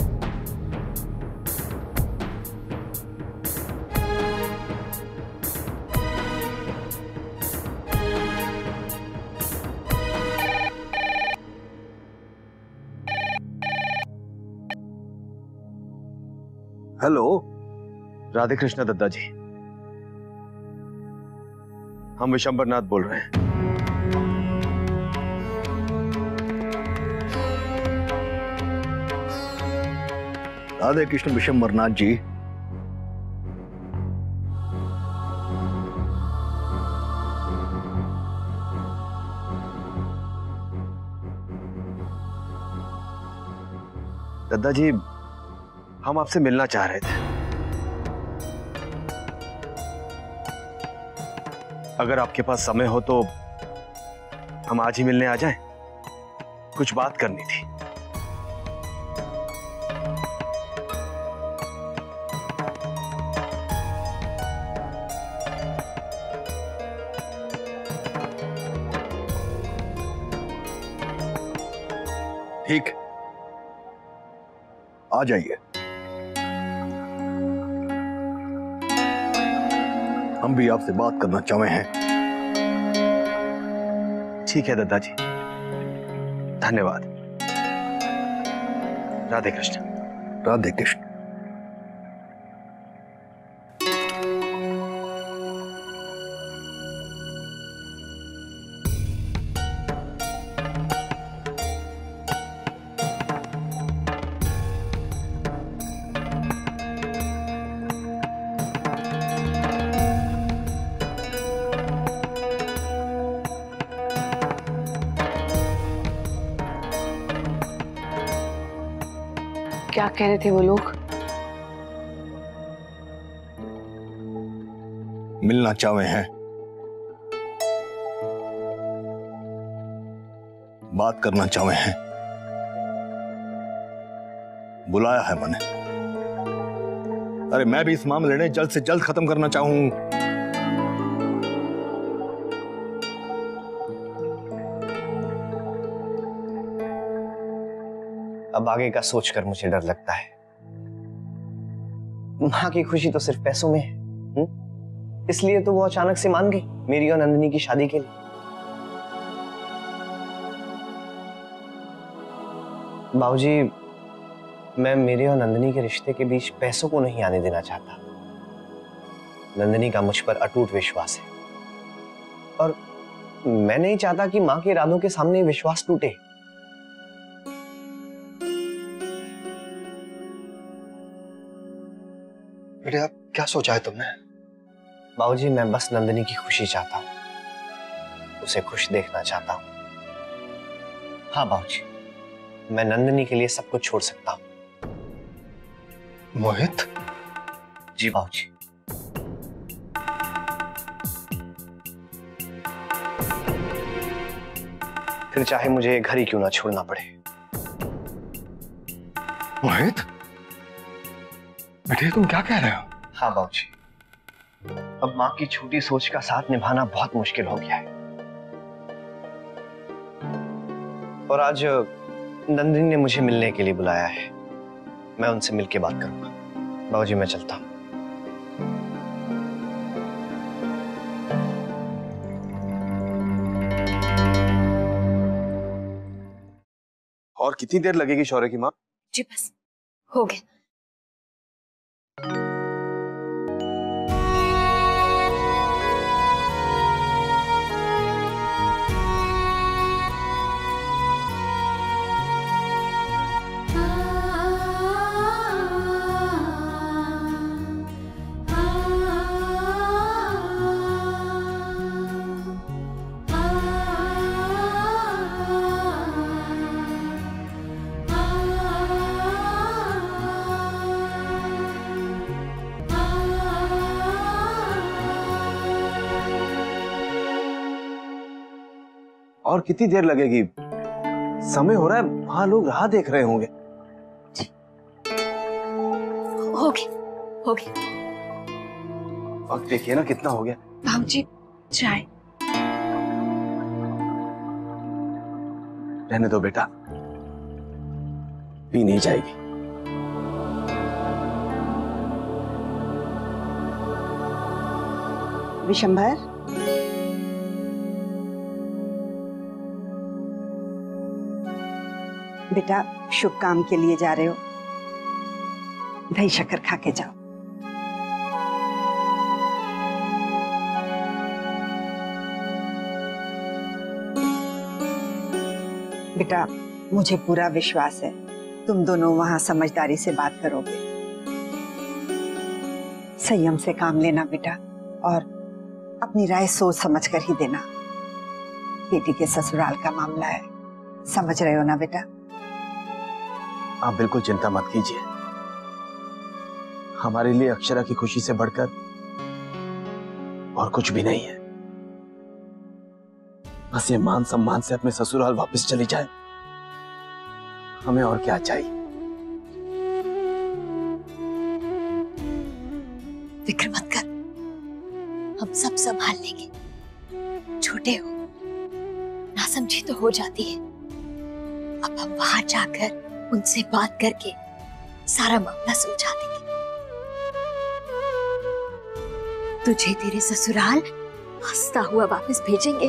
हेलो, राधे कृष्णा दद्दा जी, हम विशंबर नाथ बोल रहे हैं। राधे कृष्ण विशंबर नाथ जी, दादाजी, हम आपसे मिलना चाह रहे थे। अगर आपके पास समय हो तो हम आज ही मिलने आ जाएं। कुछ बात करनी थी। ठीक, आ जाइए। हम भी आपसे बात करना चाहे हैं। ठीक है दादाजी, धन्यवाद। राधे कृष्ण। राधे कृष्ण। क्या कह रहे थे वो लोग? मिलना चाहे हैं, बात करना चाहे हैं, बुलाया है मैंने। अरे मैं भी इस मामले ने जल्द से जल्द खत्म करना चाहूं। अब आगे का सोचकर मुझे डर लगता है। माँ की खुशी तो सिर्फ पैसों में है, इसलिए तो वो अचानक से मान गई मेरी और नंदिनी की शादी के लिए। बाबूजी, मैं मेरे और नंदिनी के रिश्ते के बीच पैसों को नहीं आने देना चाहता। नंदिनी का मुझ पर अटूट विश्वास है और मैं नहीं चाहता कि माँ के इरादों के सामने विश्वास टूटे। बेटे, अब क्या सोचा है तुमने? बाबूजी, मैं बस नंदिनी की खुशी चाहता हूं, उसे खुश देखना चाहता हूं। हाँ बाबूजी, मैं नंदिनी के लिए सब कुछ छोड़ सकता हूं। मोहित? जी बाबूजी। फिर चाहे मुझे घर ही क्यों ना छोड़ना पड़े। मोहित, बेटे तुम क्या कह रहे हो? हाँ बाबूजी, अब माँ की छोटी सोच का साथ निभाना बहुत मुश्किल हो गया है। और आज नंदिनी ने मुझे मिलने के लिए बुलाया है। मैं उनसे मिलके बात करूंगा। बाबूजी, मैं चलता हूं। और कितनी देर लगेगी शौर्य की माँ? जी बस हो गया। और कितनी देर लगेगी? समय हो रहा है, वहां लोग राह देख रहे होंगे। हो गया, हो गया। वक्त देखिए ना कितना हो गया। भाऊजी, चाय। रहने दो बेटा, पी नहीं जाएगी। विशंभर, बेटा शुभ काम के लिए जा रहे हो, दही शक्कर खा के जाओ। बेटा मुझे पूरा विश्वास है तुम दोनों वहां समझदारी से बात करोगे। संयम से काम लेना बेटा, और अपनी राय सोच समझ कर ही देना। बेटी के ससुराल का मामला है, समझ रहे हो ना बेटा? आप बिल्कुल चिंता मत कीजिए। हमारे लिए अक्षरा की खुशी से बढ़कर और कुछ भी नहीं है। बस ये मान सम्मान से अपने ससुराल वापस चली जाए, हमें और क्या चाहिए। फिक्र मत कर, हम सब संभाल लेंगे। छोटे हो, नासमझी तो हो जाती है। अब हम वहां जाकर उनसे बात करके सारा मामला सुलझा देंगे। तुझे तेरे ससुराल हंसता हुआ वापस भेजेंगे।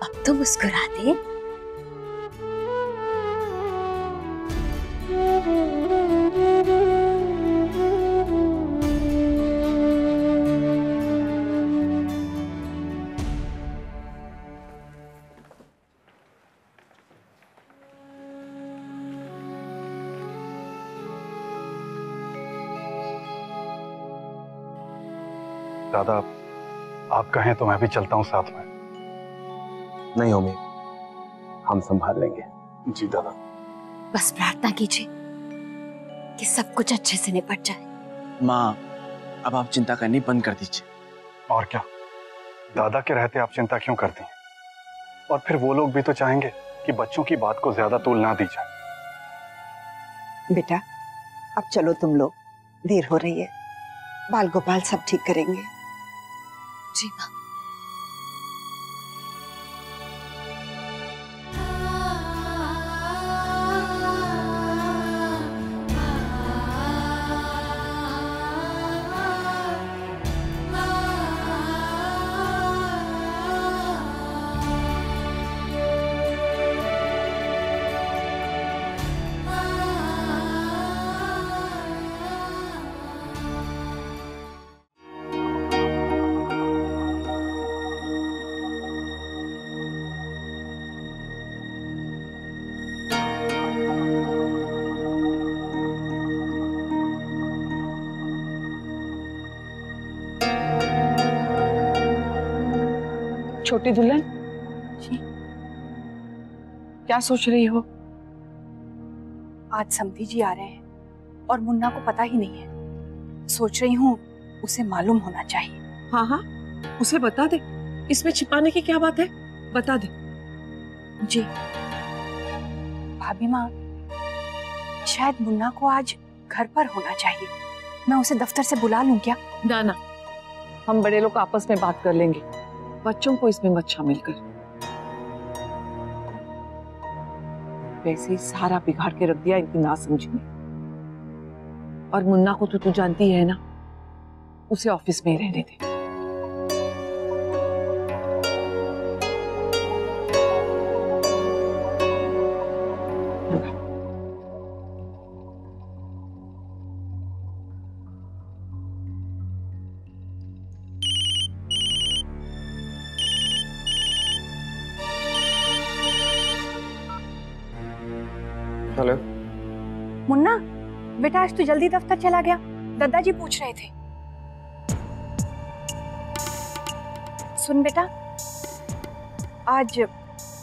अब तो मुस्कुरा दे। दादा, आप कहें तो मैं भी चलता हूं साथ में। नहीं उम्मीद, हम संभाल लेंगे। जी दादा। बस प्रार्थना कीजिए कि सब कुछ अच्छे से निपट जाए। माँ, अब आप चिंता करनी बंद कर दीजिए। और क्या, दादा के रहते आप चिंता क्यों करती हैं? और फिर वो लोग भी तो चाहेंगे कि बच्चों की बात को ज्यादा तूल ना दी जाए। बेटा, अब चलो तुम लोग, देर हो रही है। बाल गोपाल सब ठीक करेंगे। जी माँ। छोटी दुल्हन जी, क्या सोच रही हो? आज समधी जी आ रहे हैं और मुन्ना को पता ही नहीं है। सोच रही हूँ उसे मालूम होना चाहिए। हाँ हाँ, उसे बता दे। इसमें छिपाने की क्या बात है, बता दे। जी भाभी माँ, शायद मुन्ना को आज घर पर होना चाहिए। मैं उसे दफ्तर से बुला लूं क्या? ना, हम बड़े लोग आपस में बात कर लेंगे। बच्चों को इसमें मत शामिल कर। वैसे ही सारा बिगाड़ के रख दिया इनकी नासमझी ने। और मुन्ना को तो तू जानती है ना, उसे ऑफिस में ही रहने दे। हेलो मुन्ना, बेटा आज तू जल्दी दफ्तर चला गया। दादाजी पूछ रहे थे। सुन बेटा, आज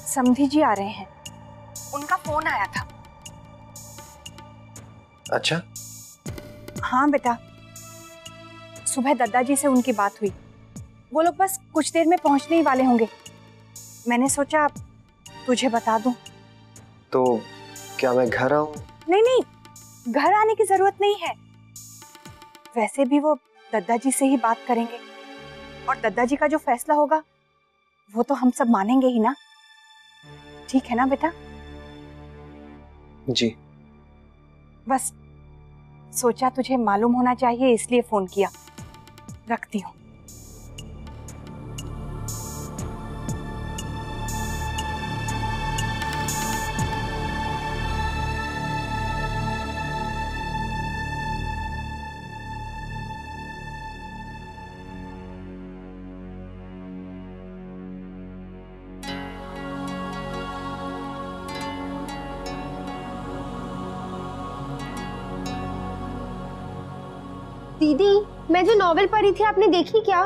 समधी जी आ रहे हैं। उनका फोन आया था। अच्छा। हाँ बेटा, सुबह दादाजी से उनकी बात हुई। वो लोग बस कुछ देर में पहुंचने ही वाले होंगे। मैंने सोचा तुझे बता दूं। तो क्या मैं घर आऊं? नहीं, घर आने की जरूरत नहीं है। वैसे भी वो दादाजी से ही बात करेंगे और दादाजी का जो फैसला होगा वो तो हम सब मानेंगे ही ना। ठीक है ना बेटा? जी। बस सोचा तुझे मालूम होना चाहिए, इसलिए फोन किया। रखती हूँ। दीदी, मैं जो नॉवेल पढ़ी थी आपने देखी क्या?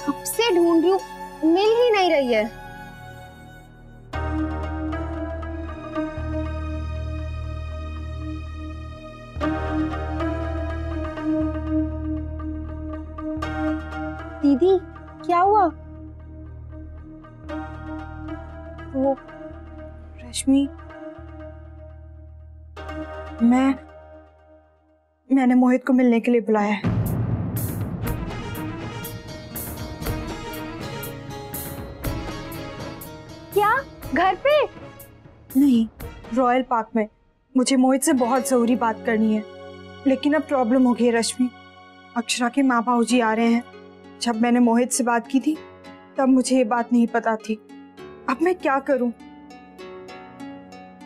कब से ढूंढ रही हूँ, मिल ही नहीं रही है। दीदी क्या हुआ? वो रश्मि, मैंने मोहित को मिलने के लिए बुलाया है। क्या? घर पे? नहीं, रॉयल पार्क में। मुझे मोहित से बहुत जरूरी बात करनी है। लेकिन अब प्रॉब्लम हो गई है रश्मि। अक्षरा के माँ बाबू जी आ रहे हैं। जब मैंने मोहित से बात की थी तब मुझे ये बात नहीं पता थी। अब मैं क्या करूं?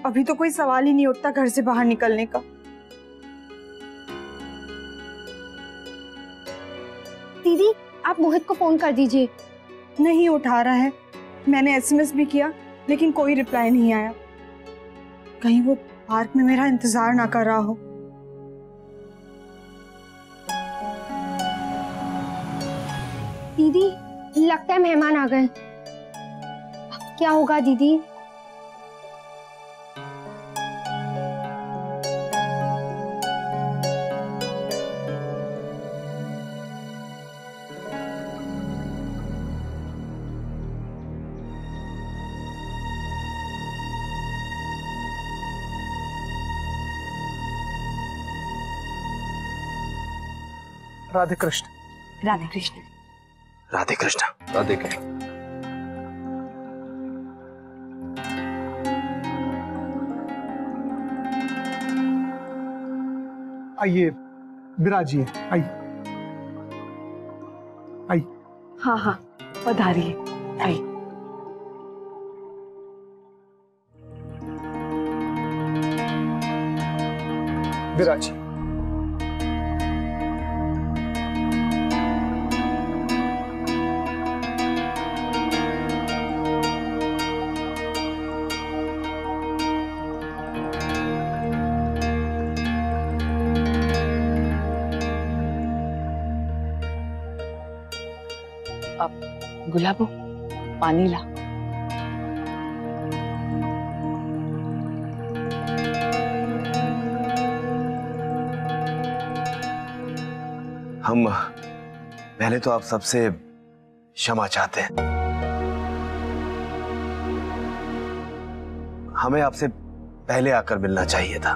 अभी तो कोई सवाल ही नहीं उठता घर से बाहर निकलने का। दीदी आप मोहित को फोन कर दीजिए। नहीं उठा रहा है। मैंने एसएमएस भी किया लेकिन कोई रिप्लाई नहीं आया। कहीं वो पार्क में मेरा इंतजार ना कर रहा हो। दीदी लगता है मेहमान आ गए। अब क्या होगा दीदी? राधे कृष्ण। राधे कृष्ण। राधे कृष्ण। राधे कृष्ण। आइए विराजिए, आइए आइए। हाँ हाँ पधारिए, आइए। विराजिए। अब गुलाबो पानी ला। हम पहले तो आप सबसे क्षमा चाहते हैं। हमें आपसे पहले आकर मिलना चाहिए था।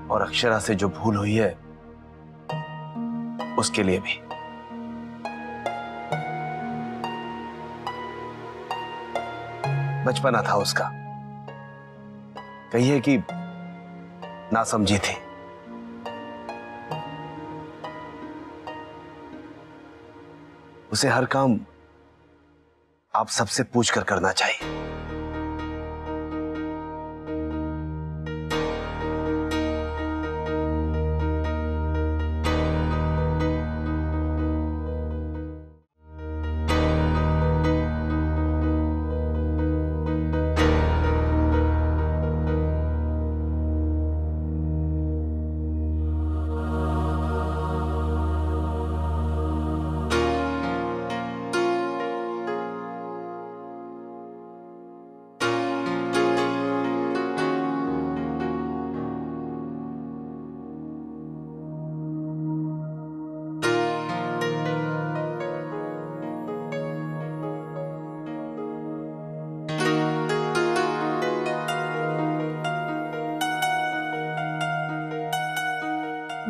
और अक्षरा से जो भूल हुई है उसके लिए भी। बचपना था उसका, कहिए कि नासमझी थी। उसे हर काम आप सबसे पूछकर करना चाहिए।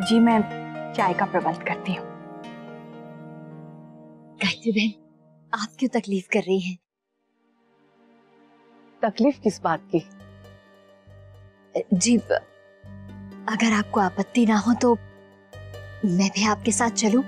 जी मैं चाय का प्रबंध करती हूँ। गायत्री बहन, आप क्यों तकलीफ कर रही हैं? तकलीफ किस बात की? जी अगर आपको आपत्ति ना हो तो मैं भी आपके साथ चलूं?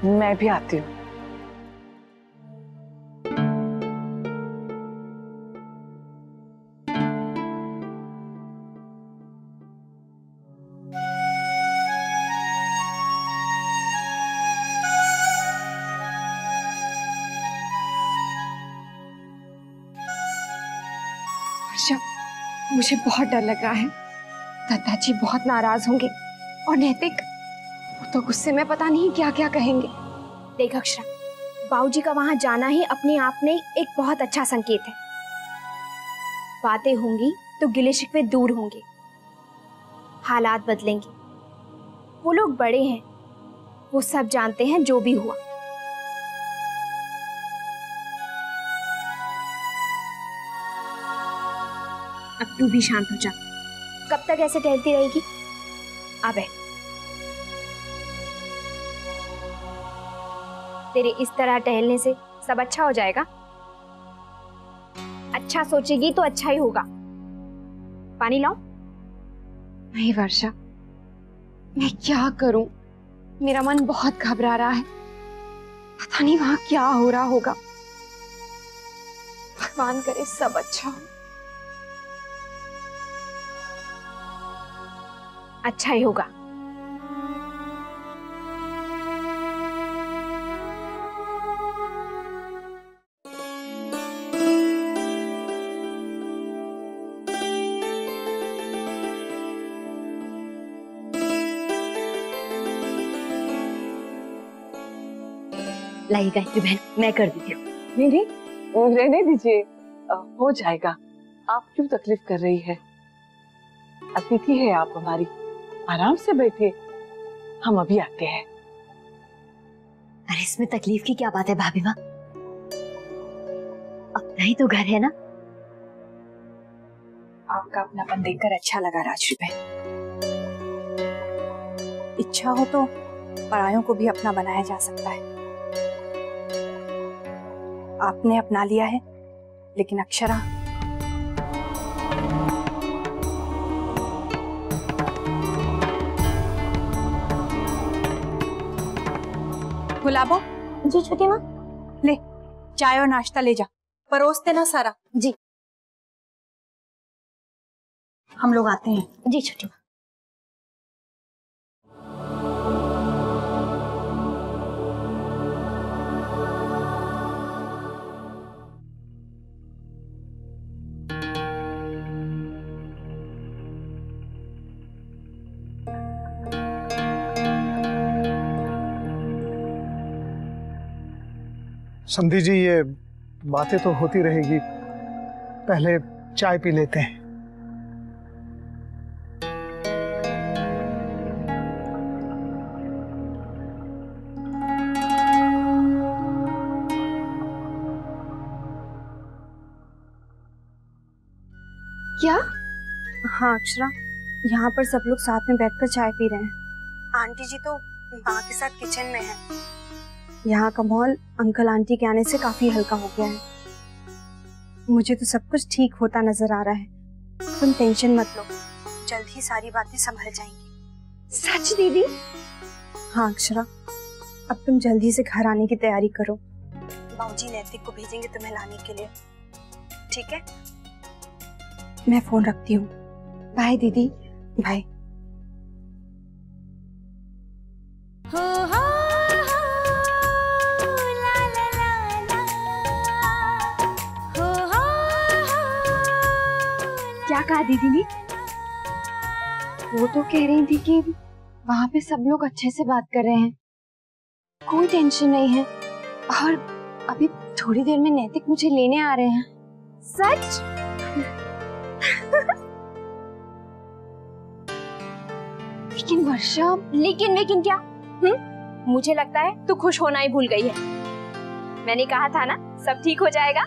मैं भी आती हूँ। वर्षा, मुझे बहुत डर लग रहा है। दादाजी बहुत नाराज होंगे और नैतिक, वो तो गुस्से में पता नहीं क्या क्या कहेंगे। देख अक्षरा, बाबूजी का वहां जाना ही अपने आप में एक बहुत अच्छा संकेत है। बातें होंगी तो गिले शिकवे दूर होंगे, हालात बदलेंगे। वो लोग बड़े हैं, वो सब जानते हैं जो भी हुआ। अब तू भी शांत हो जा। कब तक ऐसे टहलती रहेगी? अब है तेरे इस तरह टहलने से सब अच्छा हो जाएगा। अच्छा सोचेगी तो अच्छा ही होगा। पानी लाओ। नहीं वर्षा, मैं क्या करूं? मेरा मन बहुत घबरा रहा है। पता नहीं वहां क्या हो रहा होगा। भगवान करे सब अच्छा हो। अच्छा ही होगा। लाइए गायत्री बहन, मैं कर देती हूँ। नहीं नहीं, रहने दीजिए, हो जाएगा। आप क्यों तकलीफ कर रही है? अतिथि है आप हमारी, आराम से बैठे, हम अभी आते हैं। अरे इसमें तकलीफ की क्या बात है भाभी माँ, अपना ही तो घर है ना। आपका अपनापन देखकर अच्छा लगा राजश्री बहन। इच्छा हो तो परायों को भी अपना बनाया जा सकता है। आपने अपना लिया है, लेकिन अक्षरा गुलाबो। जी छोटी माँ। ले चाय और नाश्ता ले जा, परोस देना सारा। जी। हम लोग आते हैं। जी छोटी माँ। समधी जी, ये बातें तो होती रहेगी, पहले चाय पी लेते हैं। क्या? हाँ अक्षरा, यहाँ पर सब लोग साथ में बैठकर चाय पी रहे हैं। आंटी जी तो माँ के साथ किचन में है। यहाँ का माहौल अंकल आंटी के आने से काफी हल्का हो गया है। मुझे तो सब कुछ ठीक होता नजर आ रहा है। तुम टेंशन मत लो, जल्द ही सारी बातें संभल जाएंगी। सच दीदी? हाँ अक्षरा, अब तुम जल्दी से घर आने की तैयारी करो। बाबूजी नैतिक को भेजेंगे तुम्हें लाने के लिए, ठीक है? मैं फोन रखती हूँ। बाय दीदी। बाय। क्या कहा दीदी ने? वो तो कह रही थी कि वहाँ पे सब लोग अच्छे से बात कर रहे हैं, कोई टेंशन नहीं है, और अभी थोड़ी देर में नैतिक मुझे लेने आ रहे हैं। सच? लेकिन वर्षा, लेकिन क्या? मुझे लगता है तू खुश होना ही भूल गई है। मैंने कहा था ना सब ठीक हो जाएगा।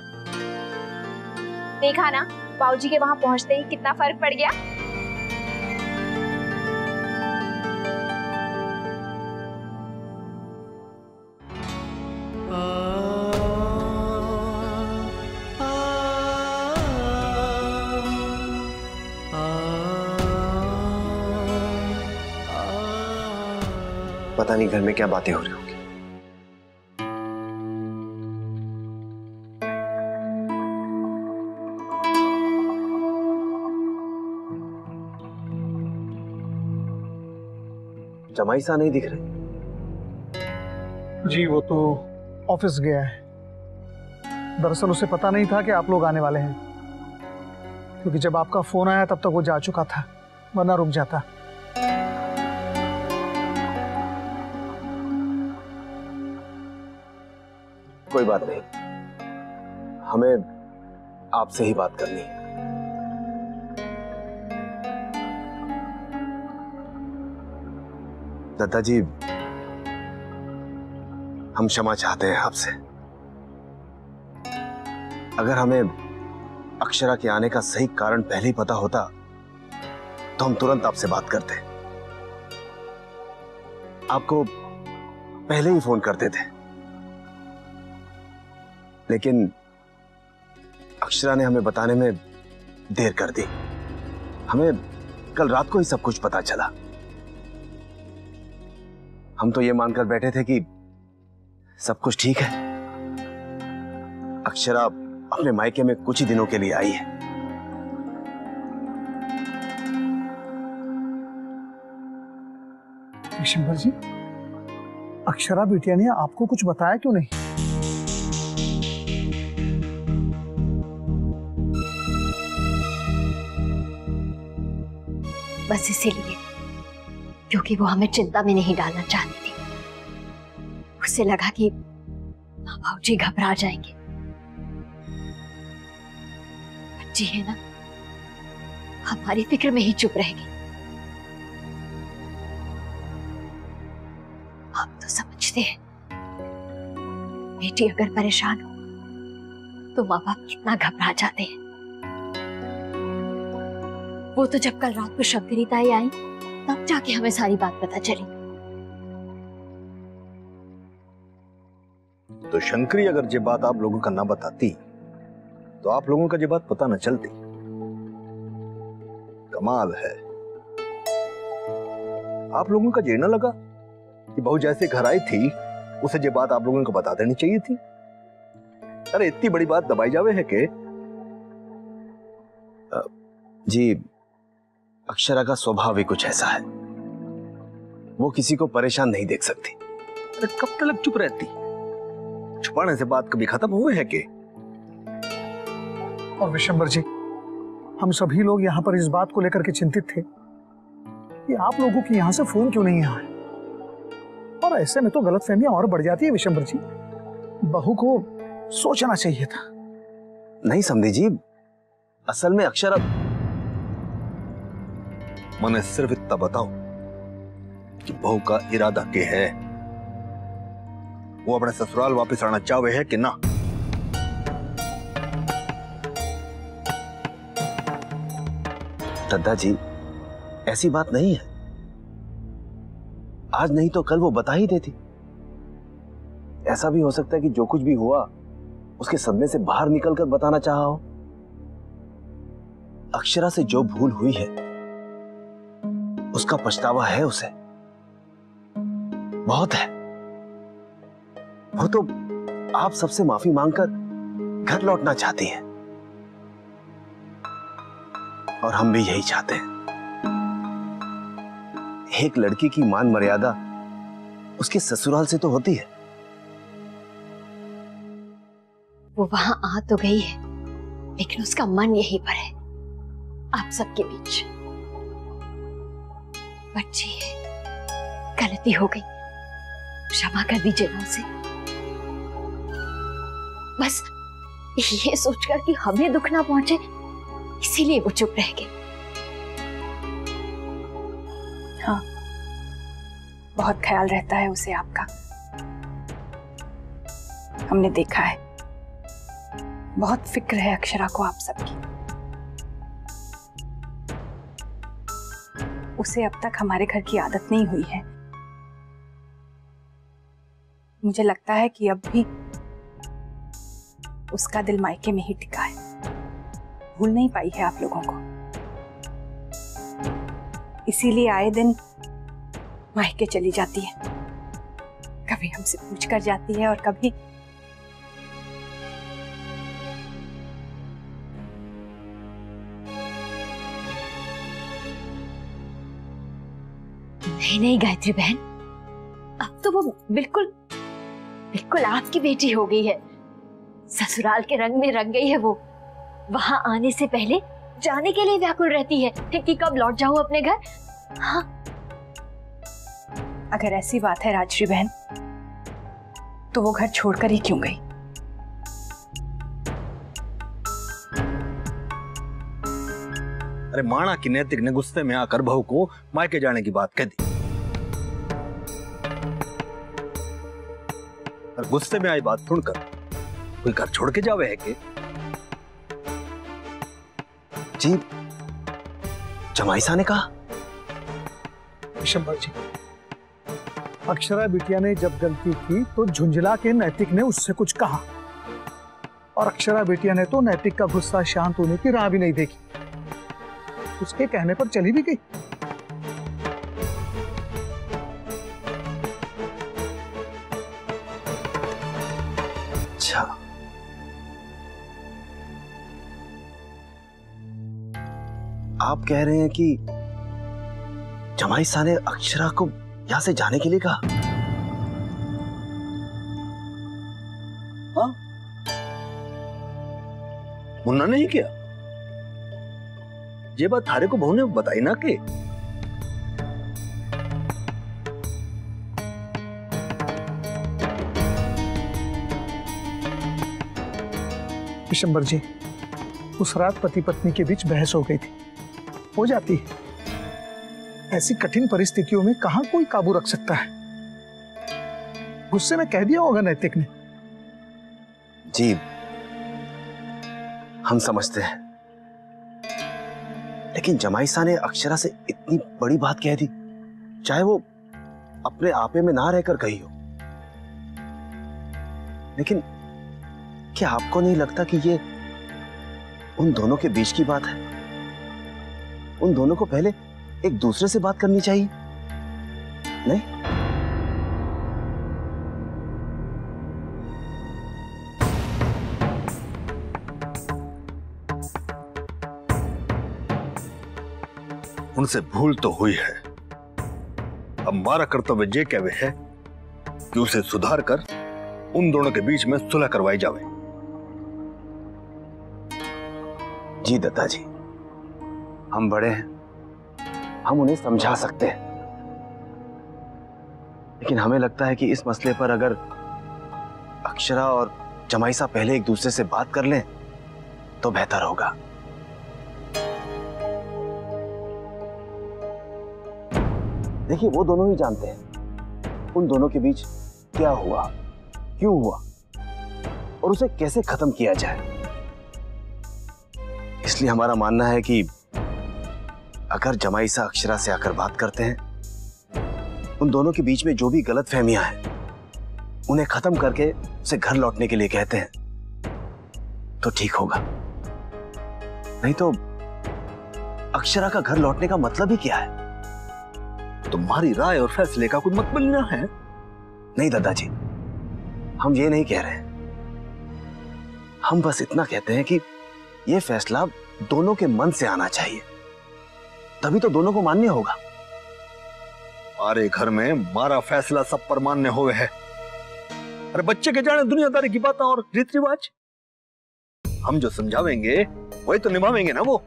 देखा ना बाबूजी के वहां पहुंचते ही कितना फर्क पड़ गया। पता नहीं घर में क्या बातें हो रही होंगी। जमाई सा नहीं दिख रहे। जी वो तो ऑफिस गया है। दरअसल उसे पता नहीं था कि आप लोग आने वाले हैं, क्योंकि जब आपका फोन आया तब तक वो जा चुका था, वरना रुक जाता। कोई बात नहीं, हमें आपसे ही बात करनी है। दत्ता जी, हम क्षमा चाहते हैं आपसे। अगर हमें अक्षरा के आने का सही कारण पहले ही पता होता तो हम तुरंत आपसे बात करते, आपको पहले ही फोन करते थे। लेकिन अक्षरा ने हमें बताने में देर कर दी। हमें कल रात को ही सब कुछ पता चला। हम तो ये मानकर बैठे थे कि सब कुछ ठीक है, अक्षरा अपने मायके में कुछ ही दिनों के लिए आई है। विशंबर जी, अक्षरा बिटिया ने आपको कुछ बताया क्यों नहीं? बस इसीलिए, क्योंकि वो हमें चिंता में नहीं डालना चाहती थी। उसे लगा कि माँ बाबू जी घबरा जाएंगे। बच्ची है ना, हमारी फिक्र में ही चुप रहेगी। आप तो समझते हैं, बेटी अगर परेशान हो तो माँ बाप कितना घबरा जाते हैं। वो तो जब कल रात को शंकरी ताई आई तब जाके हमें सारी बात पता चली। तो शंकरी अगर ये बात आप लोगों का ना बताती तो आप लोगों का ये बात पता न चलती। कमाल है, आप लोगों का ये ना लगा कि बहू जैसे घर आई थी उसे ये बात आप लोगों को बता देनी चाहिए थी। अरे इतनी बड़ी बात दबाई जावे है के? जी, अक्षरा का स्वभाव ही कुछ ऐसा है, वो किसी को परेशान नहीं देख सकती। अरे कब तक चुप रहती? छुपाने से बात कभी खत्म हुए है के? और विशंबर जी, हम सभी लोग यहाँ पर इस बात को लेकर के चिंतित थे कि आप लोगों की यहाँ से फोन क्यों नहीं आया। और ऐसे में तो गलतफहमियां और बढ़ जाती है विशंबर जी। बहू को सोचना चाहिए था। नहीं समझी जी, असल में अक्षरा, मैंने सिर्फ इतना बताओ कि बहू का इरादा क्या है, वो अपने ससुराल वापस आना चाहे है कि ना? दद्दा जी, ऐसी बात नहीं है। आज नहीं तो कल वो बता ही देती। ऐसा भी हो सकता है कि जो कुछ भी हुआ उसके सदमे से बाहर निकलकर बताना चाहा हो। अक्षरा से जो भूल हुई है उसका पछतावा है उसे, बहुत है। वो तो आप सबसे माफी मांगकर घर लौटना चाहती है और हम भी यही चाहते हैं। एक लड़की की मान मर्यादा उसके ससुराल से तो होती है। वो वहां आ तो गई है, लेकिन उसका मन यहीं पर है, आप सबके बीच। बच्ची है, गलती हो गई, क्षमा कर दीजिए ना उसे। बस ये सोचकर कि हमें दुख ना पहुंचे, इसीलिए वो चुप रह गई। हाँ, बहुत ख्याल रहता है उसे आपका, हमने देखा है। बहुत फिक्र है अक्षरा को आप सबकी। उसे अब तक हमारे घर की आदत नहीं हुई है। मुझे लगता है कि अब भी उसका दिल मायके में ही टिका है, भूल नहीं पाई है आप लोगों को। इसीलिए आए दिन मायके चली जाती है, कभी हमसे पूछ कर जाती है और कभी नहीं गायत्री बहन, अब तो वो बिल्कुल बिल्कुल आपकी बेटी हो गई है। ससुराल के रंग में रंग गई है वो। वहां आने से पहले जाने के लिए व्याकुल रहती है कि कब लौट जाऊं अपने घर। हाँ, अगर ऐसी बात है राजश्री बहन, तो वो घर छोड़कर ही क्यों गई? अरे माणा की नैतिक ने गुस्से में आकर बहू को मायके जाने की बात कह दी। और गुस्से में आई बात सुनकर कोई घर छोड़ के जावे है के? जी, जमाईसा ने कहा। विशंबर जी, अक्षरा बिटिया ने जब गलती की तो झुंझला के नैतिक ने उससे कुछ कहा, और अक्षरा बिटिया ने तो नैतिक का गुस्सा शांत होने की राह भी नहीं देखी, उसके कहने पर चली भी गई। अच्छा, आप कह रहे हैं कि जमाईसा ने अक्षरा को यहां से जाने के लिए कहा? हाँ? मुन्ना ने ही किया? ये बात थारे को बहू ने बताई ना कि? विशंबर जी, उस रात पति पत्नी के बीच बहस हो गई थी, हो जाती है। ऐसी कठिन परिस्थितियों में कहां कोई काबू रख सकता है? गुस्से में कह दिया होगा नैतिक ने। जी, हम समझते हैं, लेकिन जमाईसा ने अक्षरा से इतनी बड़ी बात कह दी, चाहे वो अपने आपे में ना रहकर कही हो। लेकिन क्या आपको नहीं लगता कि ये उन दोनों के बीच की बात है? उन दोनों को पहले एक दूसरे से बात करनी चाहिए, नहीं? उनसे भूल तो हुई है, अब हमारा कर्तव्य ये कहवे है कि उसे सुधार कर उन दोनों के बीच में सुलह करवाई जावे। जी दत्ता जी, हम बड़े हैं, हम उन्हें समझा सकते हैं, लेकिन हमें लगता है कि इस मसले पर अगर अक्षरा और जमाईसा पहले एक दूसरे से बात कर लें तो बेहतर होगा। देखिए, वो दोनों ही जानते हैं उन दोनों के बीच क्या हुआ, क्यों हुआ और उसे कैसे खत्म किया जाए। इसलिए हमारा मानना है कि अगर जमाईसा अक्षरा से आकर बात करते हैं, उन दोनों के बीच में जो भी गलतफहमियां हैं उन्हें खत्म करके उसे घर लौटने के लिए कहते हैं, तो ठीक होगा। नहीं तो अक्षरा का घर लौटने का मतलब ही क्या है? तुम्हारी राय और फैसले का कोई मतलब ना है। नहीं दादाजी, हम ये नहीं कह रहे हैं, हम बस इतना कहते हैं कि यह फैसला दोनों के मन से आना चाहिए, तभी तो दोनों को मान्य होगा। हमारे घर में हमारा फैसला सब पर मान्य हुए है। अरे बच्चे के जाने दुनियादारी की बातें और रीति रिवाज, हम जो समझावेंगे वही तो निभावेंगे ना वो।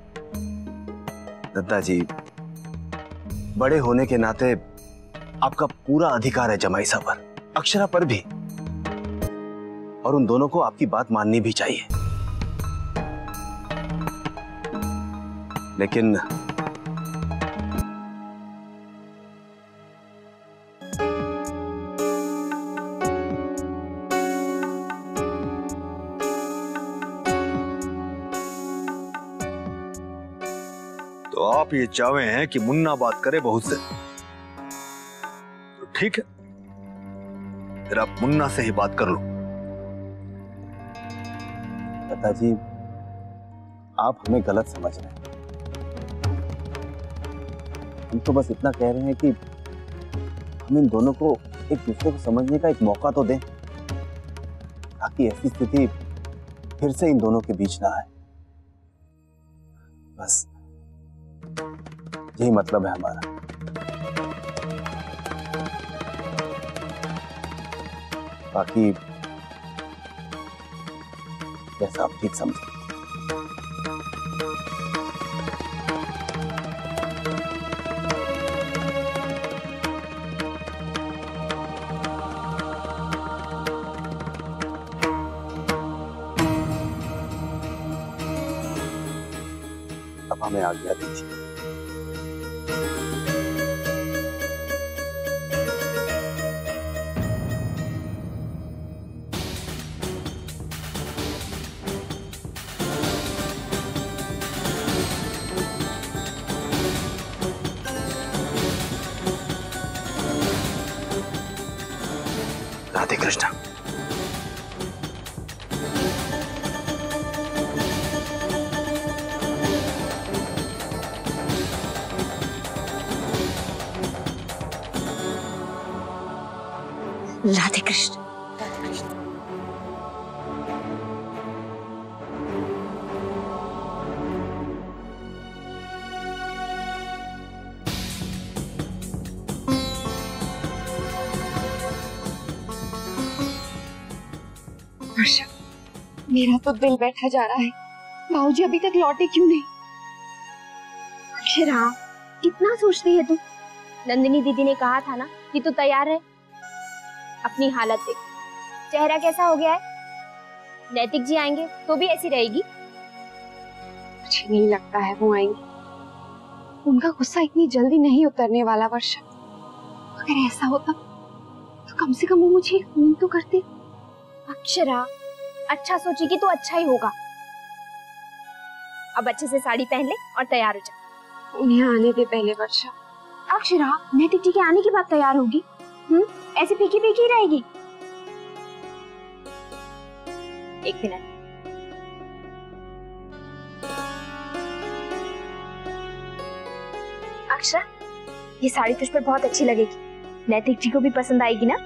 दादाजी, बड़े होने के नाते आपका पूरा अधिकार है जमाईसा पर, अक्षरा पर भी, और उन दोनों को आपकी बात माननी भी चाहिए। लेकिन तो आप ये चाहते हैं कि मुन्ना बात करे बहू से, तो ठीक है, फिर आप मुन्ना से ही बात कर लो। दादाजी, आप हमें गलत समझ रहे हैं। हम तो बस इतना कह रहे हैं कि हम इन दोनों को एक दूसरे को समझने का एक मौका तो दें, ताकि ऐसी स्थिति फिर से इन दोनों के बीच ना आए। बस यही मतलब है हमारा। बाकी जैसा आप ठीक समझें। हमें आज्ञा दीजिए। राधे कृष्ण। राधे कृष्ण। वर्षा, मेरा तो दिल बैठा जा रहा है। बाबूजी अभी तक लौटे क्यों नहीं? अक्षरा, कितना सोचती है तू? नंदिनी दीदी ने कहा था ना कि तू तैयार है। अपनी हालत देख, चेहरा कैसा हो गया है। नैतिक जी आएंगे तो भी ऐसी रहेगी। मुझे नहीं लगता है वो आएंगे। उनका गुस्सा इतनी जल्दी नहीं उतरने वाला। वर्षा, अगर ऐसा होता तो कम से कम वो मुझे एक फोन तो करते। अक्षरा, अच्छा सोचेगी तो अच्छा ही होगा। अब अच्छे से साड़ी पहन ले और तैयार हो जा। उन्हें आने दे पहले। वर्षा, अक्षरा नैतिक जी के आने के बाद तैयार होगी। ऐसे फीकी फीकी रहेगी। एक मिनट। अक्षरा, ये साड़ी तुझ पर बहुत अच्छी लगेगी। नैतिक जी को भी पसंद आएगी ना?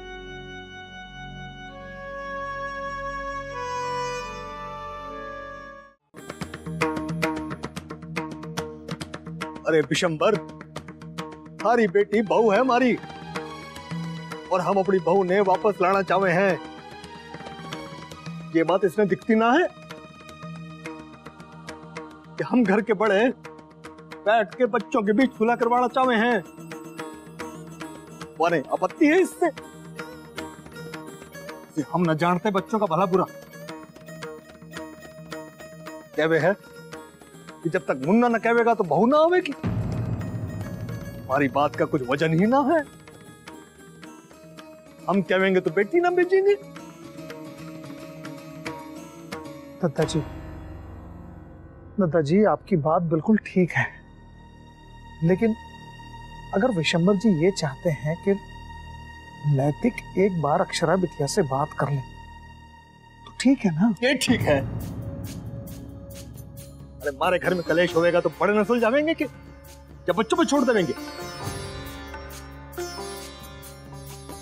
अरे विशंबर, हमारी बेटी बहू है हमारी, और हम अपनी बहू ने वापस लाना चाहे हैं। ये बात इसमें दिखती ना है कि हम घर के बड़े बैठ के बच्चों के बीच सुलह करवाना चाहे हैं। वाने आपत्ति है इससे? हम न जानते बच्चों का भला बुरा। कहवे है कि जब तक मुन्ना न कहेगा तो बहू ना आवेगी। हमारी बात का कुछ वजन ही ना है। हम कहेंगे तो बेटी ना भेजेंगे। दत्ता जी आपकी बात बिल्कुल ठीक है, लेकिन अगर विशंबर जी ये चाहते हैं कि नैतिक एक बार अक्षरा बिटिया से बात कर ले तो ठीक है ना? ये ठीक है। अरे हमारे घर में कलेश होएगा तो बड़े न सुलझावेंगे कि या बच्चों पे छोड़ देंगे?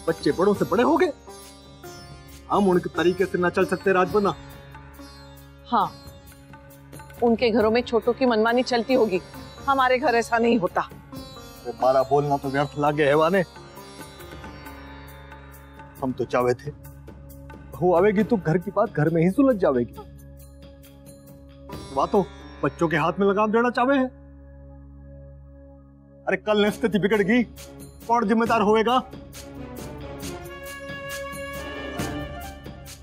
बच्चे बड़ों से बड़े हो गए, हम उनके तरीके से ना चल सकते राजबना। हाँ, उनके घरों में छोटों की मनमानी चलती होगी, हमारे घर ऐसा नहीं होता। हमारा बोलना तो व्यर्थ लागे है वाने। हम तो चाहे थे बहू आवेगी तो घर की बात घर में ही सुलझ जाएगी। बातों बच्चों के हाथ में लगाम देना चाहे है। अरे कल स्थिति बिगड़ गई, कौन जिम्मेदार होएगा?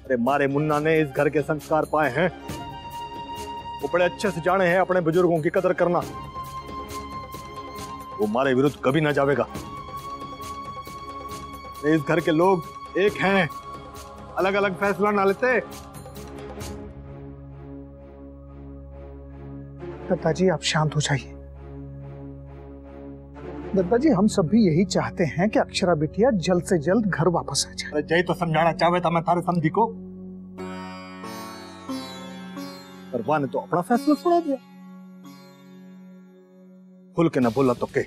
अरे मारे मुन्ना ने इस घर के संस्कार पाए हैं, वो बड़े अच्छे से जाने हैं अपने बुजुर्गों की कदर करना। वो हमारे विरुद्ध कभी ना जाएगा। इस घर के लोग एक हैं, अलग अलग फैसला ना लेते। दत्ता जी आप शांत हो जाइए। दत्ता जी हम सब भी यही चाहते हैं कि अक्षरा बिटिया जल्द से जल्द घर वापस आ जाए। जय तो समझाना चाहे था मैं थारे समझी को, पर वाह ने तो अपना फैसला सुना दिया। खुल के ना बोला तो के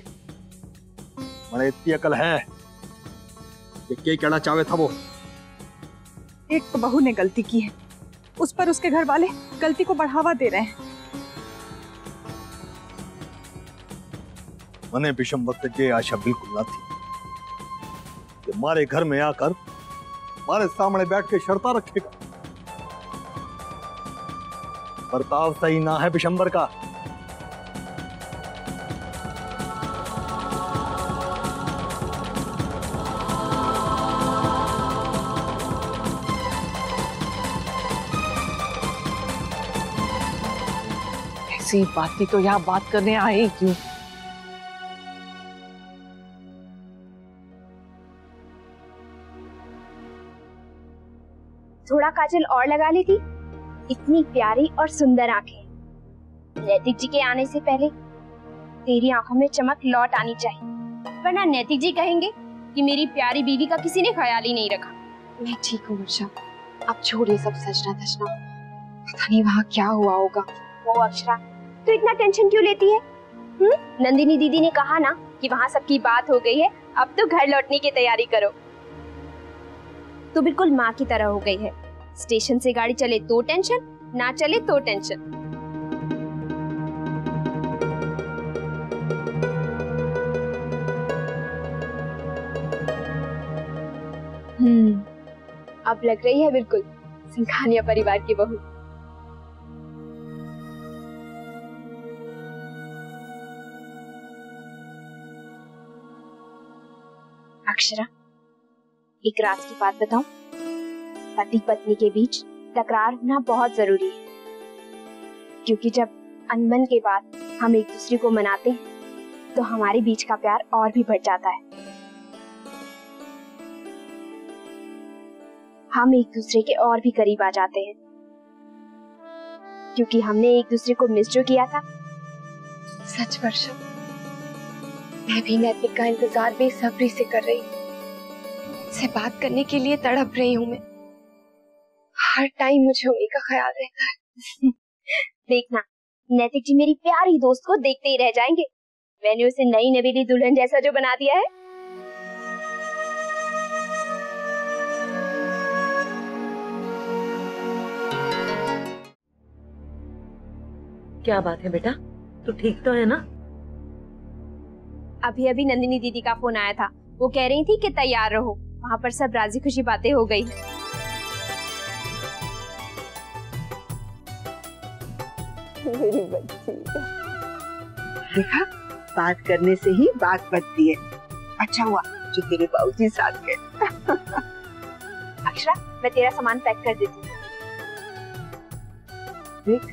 मैंने इतनी अकल है कि क्या कहना चाहे था वो। एक तो बहू ने गलती की है, उस पर उसके घर वाले गलती को बढ़ावा दे रहे हैं। मैंने विषम वक्त ये आशा बिल्कुल ना थी कि हमारे घर में आकर हमारे सामने बैठ के शर्ता रखेगा। बर्ताव सही ना है विशंबर का। ऐसे सी बात तो यहाँ बात करने आए क्यों? थोड़ा काजल और लगा ली थी। इतनी प्यारी और सुंदर आंखें। नैतिक जी के आने से पहले तेरी आंखों में चमक लौट आनी चाहिए, वरना नैतिक जी कहेंगे कि मेरी प्यारी बीवी का किसी ने ख्याल ही नहीं रखा। मैं ठीक हूँ वर्षा, अब छोड़िए सब सजना धजना। पता नहीं वहाँ क्या हुआ होगा। वो अक्षरा, तू इतना टेंशन क्यों लेती है? नंदिनी दीदी ने कहा ना कि वहाँ सबकी बात हो गई है, अब तो घर लौटने की तैयारी करो। तू बिल्कुल माँ की तरह हो गई है। स्टेशन से गाड़ी चले तो टेंशन, ना चले तो टेंशन। अब लग रही है बिल्कुल सिंघानिया परिवार की बहू। अक्षरा, एक राज की बात बताऊं? पति पत्नी के बीच तकरार होना बहुत जरूरी है, क्योंकि जब अनबन के बाद हम एक दूसरे को मनाते हैं तो हमारे बीच का प्यार और भी बढ़ जाता है। हम एक दूसरे के और भी करीब आ जाते हैं, क्योंकि हमने एक दूसरे को मिस जो किया था। सच वर्षा, मैं भी नैतिक का इंतजार बेसब्री से कर रही हूँ। से बात करने के लिए तड़प रही हूँ मैं। हर टाइम मुझे उन्हीं का ख्याल रहता है। देखना, नैतिक जी मेरी प्यारी दोस्त को देखते ही रह जाएंगे। मैंने उसे नई नवेली दुल्हन जैसा जो बना दिया है। क्या बात है बेटा, तू ठीक तो है ना? अभी अभी नंदिनी दीदी का फोन आया था। वो कह रही थी कि तैयार रहो, वहाँ पर सब राजी खुशी बातें हो गई। मेरी बच्ची, देखा, बात करने से ही बात बढ़ती है। अच्छा हुआ जो तेरे बाबूजी साथ गए। अक्षरा, मैं तेरा सामान पैक कर देती हूँ। देख,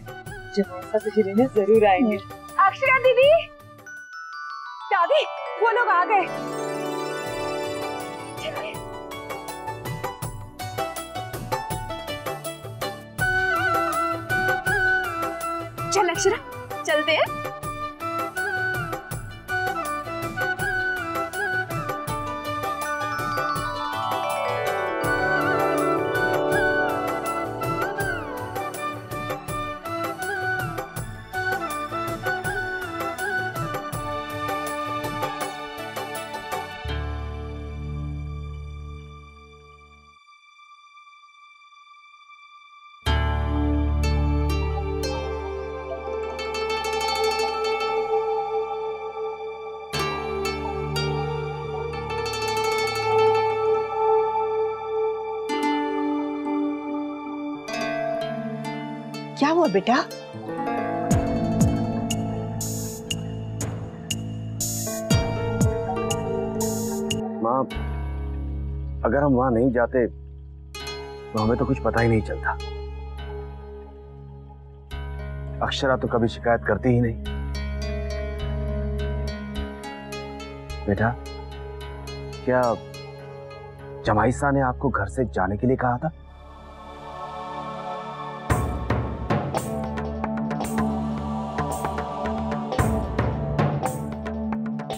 जब ऐसा तुझे लेने जरूर आएंगे। अक्षरा दीदी, दादी, वो लोग आ गए। चल अक्षरा, चलते हैं। क्या हुआ बेटा? माँ, अगर हम वहां नहीं जाते तो हमें तो कुछ पता ही नहीं चलता। अक्षरा तो कभी शिकायत करती ही नहीं। बेटा, क्या जमाई साहब ने आपको घर से जाने के लिए कहा था?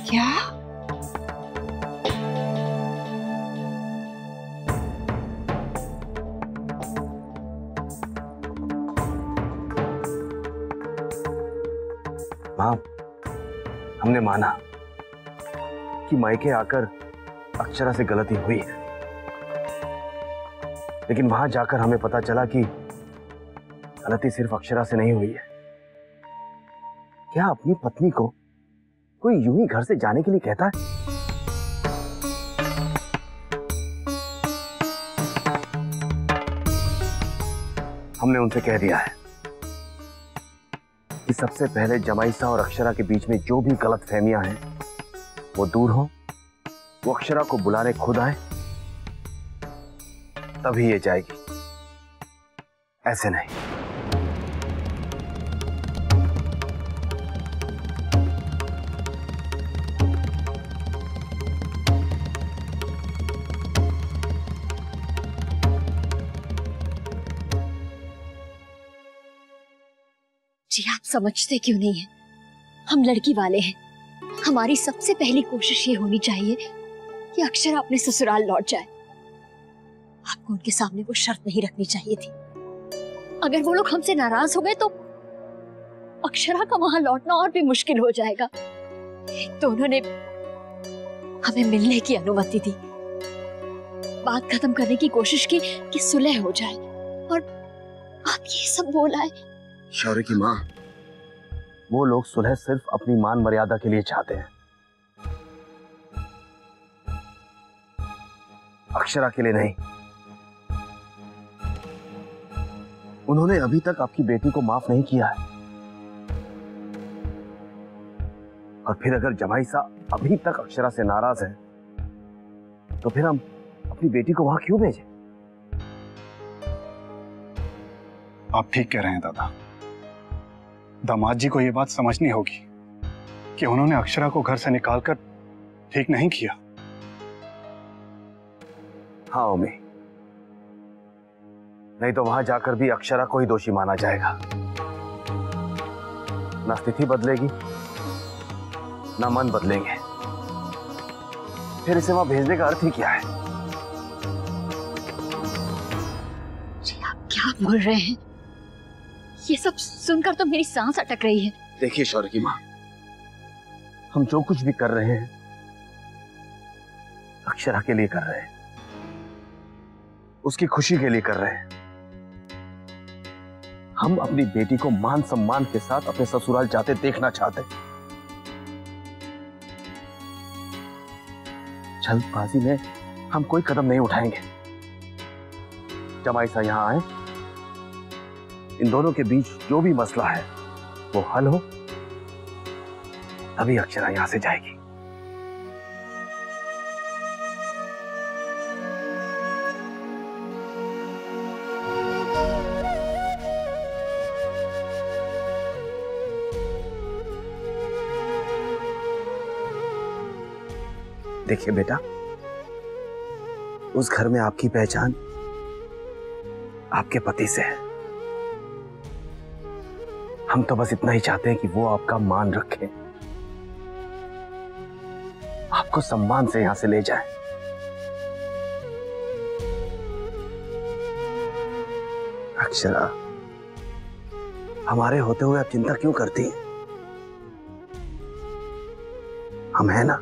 क्या? मां, हमने माना कि मायके आकर अक्षरा से गलती हुई है, लेकिन वहां जाकर हमें पता चला कि गलती सिर्फ अक्षरा से नहीं हुई है। क्या अपनी पत्नी को कोई यूं ही घर से जाने के लिए कहता है? हमने उनसे कह दिया है कि सबसे पहले जमाई साहब और अक्षरा के बीच में जो भी गलतफहमियां हैं वो दूर हो, वो अक्षरा को बुलाने खुद आए, तभी ये जाएगी, ऐसे नहीं। जी आप समझते क्यों नहीं है? हम लड़की वाले हैं। हमारी सबसे पहली कोशिश ये होनी चाहिए कि अक्षरा अपने ससुराल लौट जाए। आपको उनके सामने वो शर्त नहीं रखनी चाहिए थी। अगर वो लोग हमसे नाराज हो गए तो अक्षरा का वहां लौटना और भी मुश्किल हो जाएगा। तो उन्होंने हमें मिलने की अनुमति दी, बात खत्म करने की कोशिश की कि सुलह हो जाए, और आप ये सब बोला है। शौर्य की माँ, वो लोग सुलह सिर्फ अपनी मान मर्यादा के लिए चाहते हैं, अक्षरा के लिए नहीं। उन्होंने अभी तक आपकी बेटी को माफ नहीं किया है, और फिर अगर जमाई साहब अभी तक अक्षरा से नाराज है तो फिर हम अपनी बेटी को वहां क्यों भेजें? आप ठीक कह रहे हैं दादा। दामाद जी को यह बात समझनी होगी कि उन्होंने अक्षरा को घर से निकालकर ठीक नहीं किया। हाँ उम्मी, नहीं तो वहां जाकर भी अक्षरा को ही दोषी माना जाएगा। ना स्थिति बदलेगी ना मन बदलेंगे, फिर इसे वहां भेजने का अर्थ ही क्या है? जी आप क्या बोल रहे हैं? ये सब सुनकर तो मेरी सांस अटक रही है। देखिए शौर्य की माँ, हम जो कुछ भी कर रहे हैं अक्षरा के लिए कर रहे हैं, उसकी खुशी के लिए कर रहे हैं। हम अपनी बेटी को मान सम्मान के साथ अपने ससुराल जाते देखना चाहते हैं। जल्दबाजी में हम कोई कदम नहीं उठाएंगे। जमाई साहब यहां आए, इन दोनों के बीच जो भी मसला है वो हल हो, तभी अक्षरा यहां से जाएगी। देखिए बेटा, उस घर में आपकी पहचान आपके पति से है। हम तो बस इतना ही चाहते हैं कि वो आपका मान रखे, आपको सम्मान से यहां से ले जाए। अक्षरा, हमारे होते हुए आप चिंता क्यों करती हैं? हम हैं ना।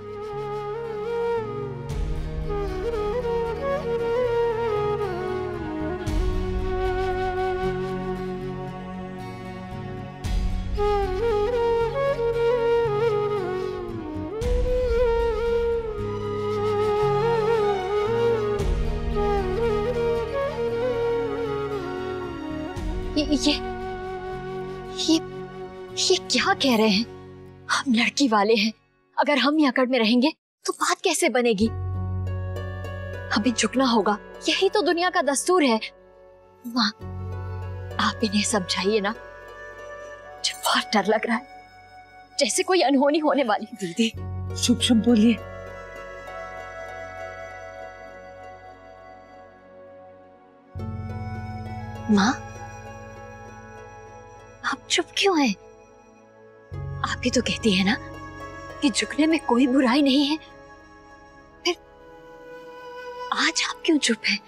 ये क्या कह रहे हैं? हम लड़की वाले हैं, अगर हम ही अकड़ में रहेंगे तो बात कैसे बनेगी? हमें झुकना होगा, यही तो दुनिया का दस्तूर है। माँ, आप इन्हें समझाइए ना, मुझे बहुत डर लग रहा है, जैसे कोई अनहोनी होने वाली। दीदी शुभ शुभ बोलिए। माँ, आप चुप क्यों हैं? आप ही तो कहती है ना कि झुकने में कोई बुराई नहीं है, फिर आज आप क्यों चुप हैं?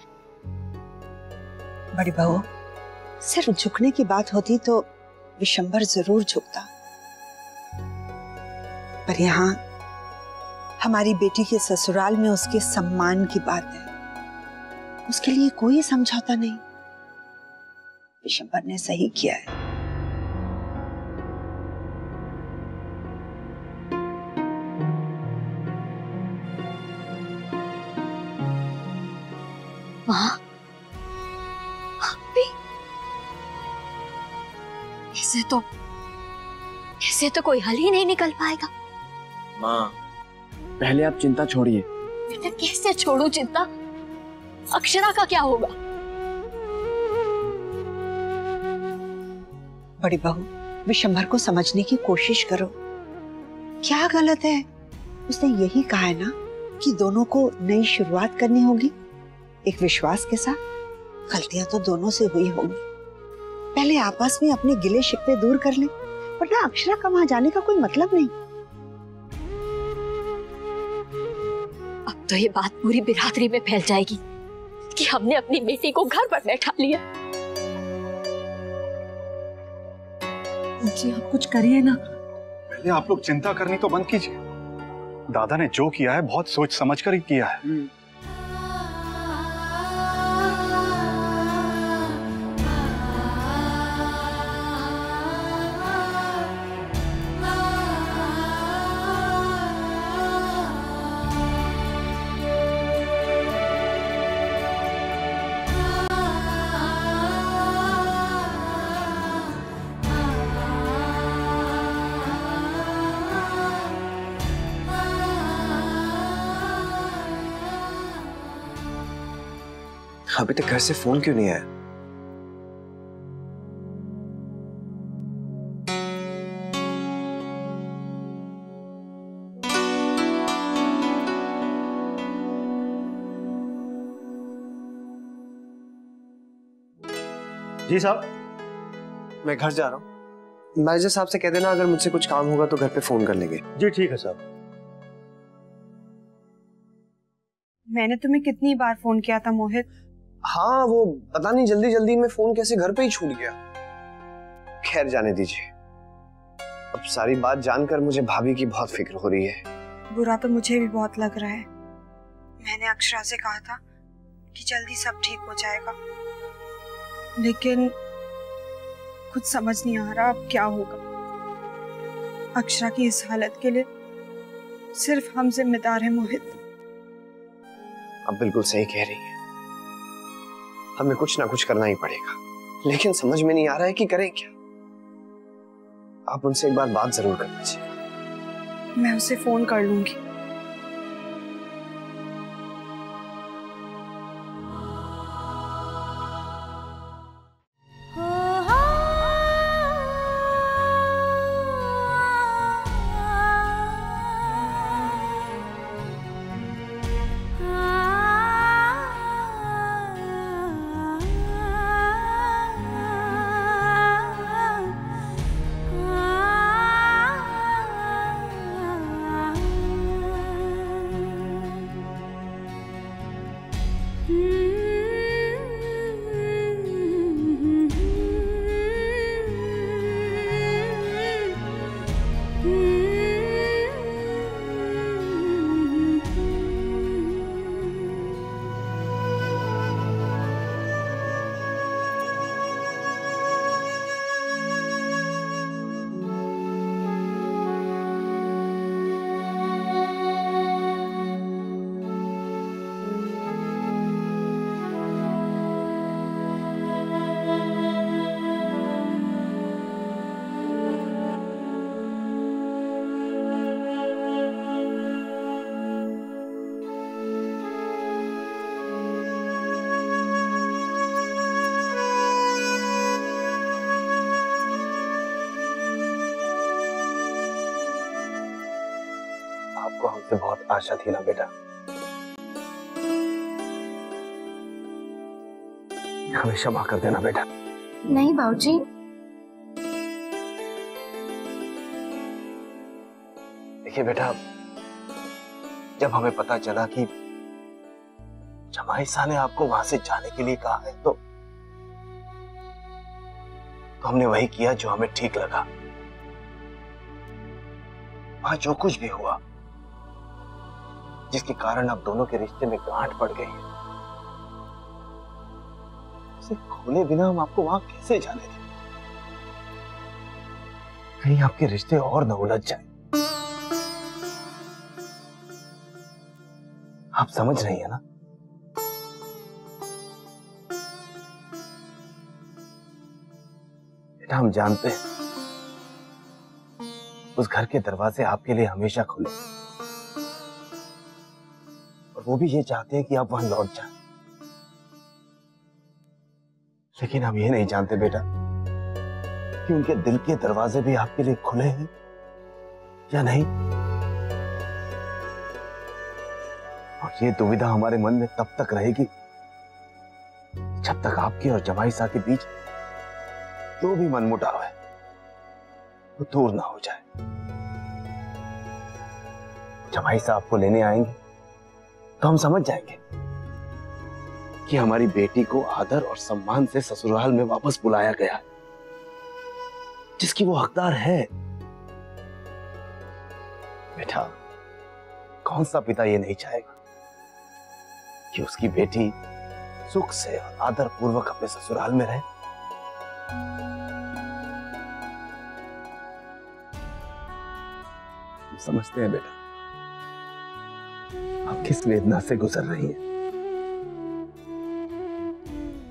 बड़ी बहू, सिर्फ झुकने की बात होती तो विशंबर जरूर झुकता, पर यहाँ हमारी बेटी के ससुराल में उसके सम्मान की बात है, उसके लिए कोई समझौता नहीं। विशंबर ने सही किया है। माँ, आप भी? ऐसे तो कोई हल ही नहीं निकल पाएगा। माँ, पहले आप चिंता छोड़िए। बेटा, कैसे छोड़ू चिंता? अक्षरा का क्या होगा? बड़ी बहू, विशंभर को समझने की कोशिश करो। क्या गलत है? उसने यही कहा है ना कि दोनों को नई शुरुआत करनी होगी, एक विश्वास के साथ। गलतियां तो दोनों से हुई होंगी, पहले आपस में अपने गिले शिकवे दूर कर लें, वरना अक्षरा का वहां जाने का कोई मतलब नहीं। अब तो ये बात पूरी बिरादरी में फैल जाएगी कि हमने अपनी बेटी को घर पर बैठा लिया। जी आप कुछ करिए ना। पहले आप लोग चिंता करनी तो बंद कीजिए। दादा ने जो किया है बहुत सोच समझ कर ही किया है। अभी तक घर से फोन क्यों नहीं आया? जी साहब। मैं घर जा रहा हूँ। मैनेजर साहब से कह देना अगर मुझसे कुछ काम होगा तो घर पे फोन कर लेंगे। जी ठीक है साहब। मैंने तुम्हें कितनी बार फोन किया था मोहित। हाँ वो पता नहीं जल्दी जल्दी में फोन कैसे घर पे ही छूट गया। खैर जाने दीजिए। अब सारी बात जानकर मुझे भाभी की बहुत फिक्र हो रही है। बुरा तो मुझे भी बहुत लग रहा है। मैंने अक्षरा से कहा था कि जल्दी सब ठीक हो जाएगा, लेकिन कुछ समझ नहीं आ रहा अब क्या होगा। अक्षरा की इस हालत के लिए सिर्फ हम जिम्मेदार हैं मोहित। आप बिल्कुल सही कह रही हैं। हमें कुछ ना कुछ करना ही पड़ेगा, लेकिन समझ में नहीं आ रहा है कि करें क्या। आप उनसे एक बार बात जरूर कर लीजिए। मैं उसे फोन कर लूंगी। आपको हमसे बहुत आशा थी ना बेटा। हमें क्षमा कर देना बेटा। नहीं बाबूजी। देखिए बेटा, जब हमें पता चला कि जमाई साहब ने आपको वहां से जाने के लिए कहा है तो हमने वही किया जो हमें ठीक लगा। वहां जो कुछ भी हुआ जिसके कारण आप दोनों के रिश्ते में गांठ पड़ गई है, उसे खोले बिना हम आपको वहां कैसे जाने दें? कहीं आपके रिश्ते और न उलझ जाए। आप समझ रही है ना? बेटा हम जानते हैं उस घर के दरवाजे आपके लिए हमेशा खुले, और वो भी ये चाहते हैं कि आप वहां लौट जाएं। लेकिन हम ये नहीं जानते बेटा कि उनके दिल के दरवाजे भी आपके लिए खुले हैं या नहीं। और ये दुविधा हमारे मन में तब तक रहेगी जब तक आपके और जमाई साहब के बीच जो भी मनमुटाव है वो दूर ना हो जाए। जब भाई साहब को लेने आएंगे तो हम समझ जाएंगे कि हमारी बेटी को आदर और सम्मान से ससुराल में वापस बुलाया गया है, जिसकी वो हकदार है। बेटा, कौन सा पिता ये नहीं चाहेगा कि उसकी बेटी सुख से और आदर पूर्वक अपने ससुराल में रहे। हम समझते हैं बेटा आप किस वेदना से गुजर रही हैं।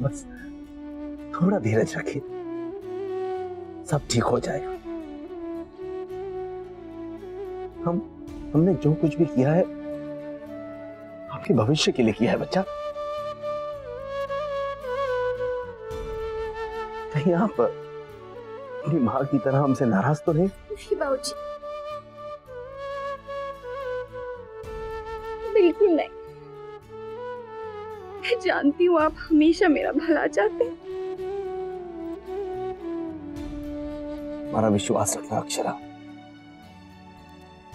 बस थोड़ा धीरज रखिए, सब ठीक हो जाएगा। हमने जो कुछ भी किया है आपके भविष्य के लिए किया है बच्चा। कहीं आप अपनी मां की तरह हमसे नाराज तो नहीं? नहीं बाबूजी, बिल्कुल नहीं। मैं जानती हूँ आप हमेशा मेरा भला चाहते हैं। हमारा विश्वास रखना अक्षरा,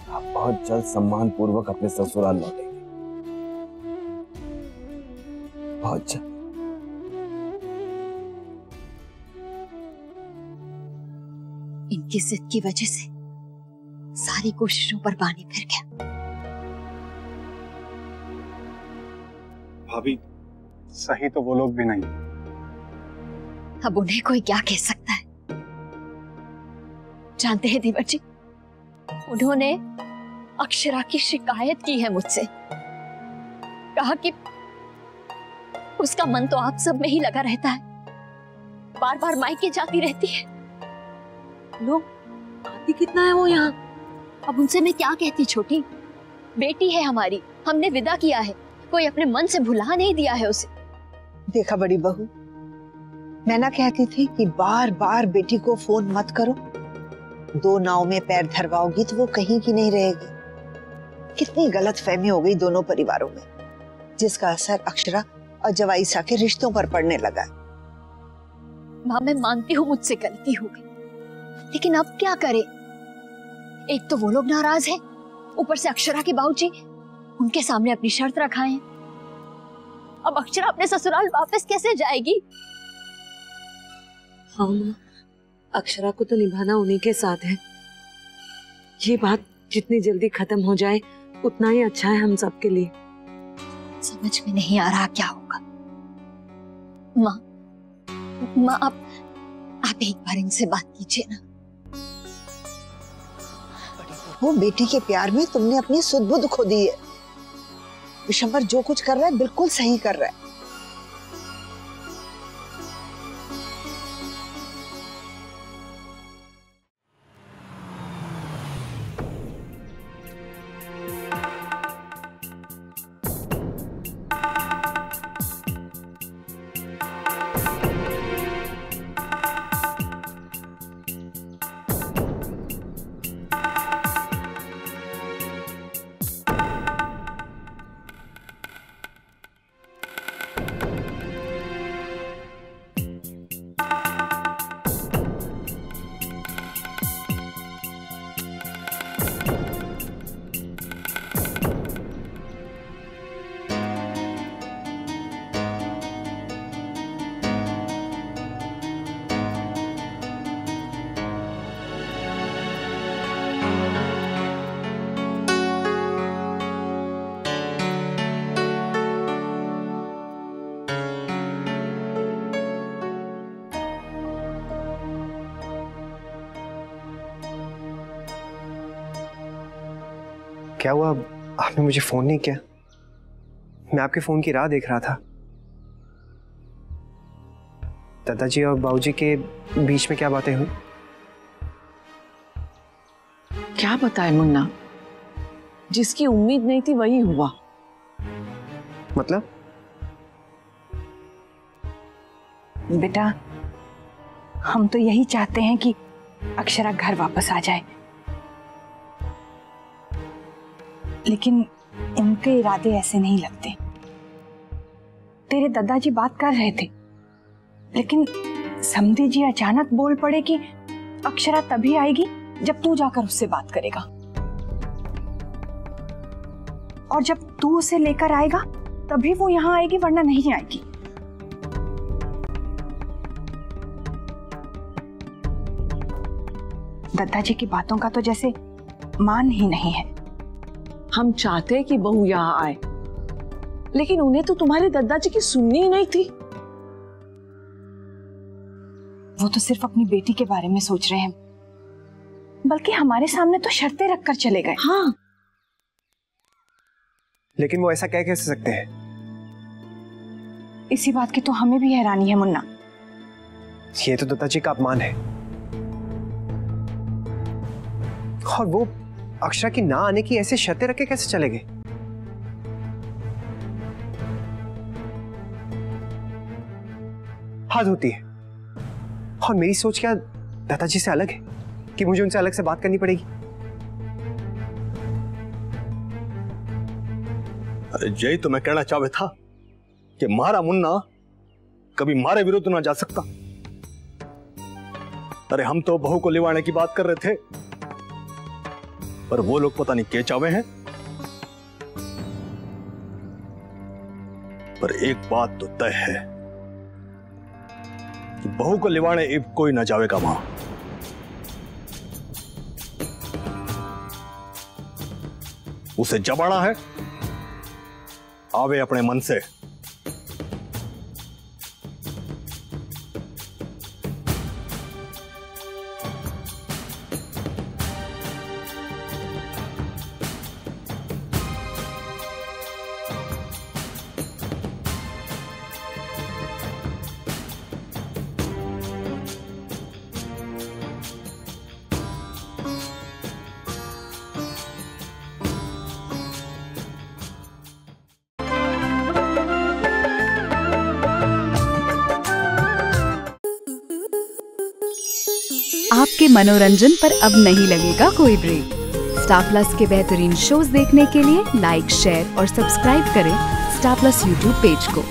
आप बहुत जल्द सम्मान पूर्वक अपने ससुराल लौटेंगे, बहुत जल्द। इनकी जिद की वजह से सारी कोशिशों पर पानी फिर गया। भाभी, सही तो वो लोग भी नहीं। अब उन्हें कोई क्या कह सकता है? जानते हैं धीवर जी, उन्होंने अक्षरा की शिकायत की है मुझसे। कहा कि उसका मन तो आप सब में ही लगा रहता है, बार बार मायके जाती रहती है। लो, आती कितना है वो यहाँ। अब उनसे मैं क्या कहती छोटी, बेटी है हमारी, हमने विदा किया है, कोई अपने मन से भुला नहीं दिया है उसे। देखा बड़ी बहू, मैं ना कहती थी कि बार बार बेटी को फोन मत करो, दो नाव में पैर धरवाओगी तो वो कहीं की नहीं रहेगी। कितनी गलतफहमी हो गई दोनों परिवारों में, जिसका असर अक्षरा और जवाई सा के रिश्तों पर पड़ने लगा। माँ, मैं मानती हूँ मुझसे गलती हो गई, लेकिन अब क्या करें? एक तो वो लोग नाराज हैं, ऊपर से अक्षरा के बाबूजी उनके सामने अपनी शर्त रखाए हैं। अब अक्षरा अपने ससुराल वापस कैसे जाएगी? हाँ माँ, अक्षरा को तो निभाना उन्हीं के साथ है। ये बात जितनी जल्दी खत्म हो जाए उतना ही अच्छा है हम सब के लिए। समझ में नहीं आ रहा क्या होगा। माँ आप एक बार इनसे बात कीजिए ना। वो बेटी के प्यार में तुमने अपनी सुध बुध खो दी है। विशंबर जो कुछ कर रहा है बिल्कुल सही कर रहा है। क्या हुआ? आपने मुझे फोन नहीं किया? मैं आपके फोन की राह देख रहा था। दादाजी और बाबूजी के बीच में क्या बातें हुई? क्या बताए मुन्ना, जिसकी उम्मीद नहीं थी वही हुआ। मतलब? बेटा, हम तो यही चाहते हैं कि अक्षरा घर वापस आ जाए, लेकिन इनके इरादे ऐसे नहीं लगते। तेरे दादाजी बात कर रहे थे, लेकिन समधी जी अचानक बोल पड़े कि अक्षरा तभी आएगी जब तू जाकर उससे बात करेगा, और जब तू उसे लेकर आएगा तभी वो यहाँ आएगी, वरना नहीं आएगी। दद्दा जी की बातों का तो जैसे मान ही नहीं है। हम चाहते हैं कि बहू यहाँ आए, लेकिन उन्हें तो तुम्हारे दद्दा जी की सुननी ही नहीं थी। वो तो सिर्फ अपनी बेटी के बारे में सोच रहे हैं, बल्कि हमारे सामने तो शर्तें रखकर चले गए। हाँ, लेकिन वो ऐसा कह कैसे सकते हैं? इसी बात की तो हमें भी हैरानी है मुन्ना। ये तो दत्ता जी का अपमान है। और वो अक्षरा की ना आने की ऐसे शर्तें रख के कैसे चले गए? हद होती है। और मेरी सोच क्या दत्ता जी से अलग है कि मुझे उनसे अलग से बात करनी पड़ेगी? अरे यही तो मैं कहना चाहता था कि मारा मुन्ना कभी मारे विरुद्ध ना जा सकता। अरे हम तो बहू को लिवाने की बात कर रहे थे, पर वो लोग पता नहीं क्या चावे हैं। पर एक बात तो तय है कि बहू को लिवाने अब कोई ना जावेगा वहां। उसे जबाना है, आवे अपने मन से। आपके मनोरंजन पर अब नहीं लगेगा कोई ब्रेक। स्टार प्लस के बेहतरीन शोज देखने के लिए लाइक, शेयर और सब्सक्राइब करें स्टार प्लस यूट्यूब पेज को।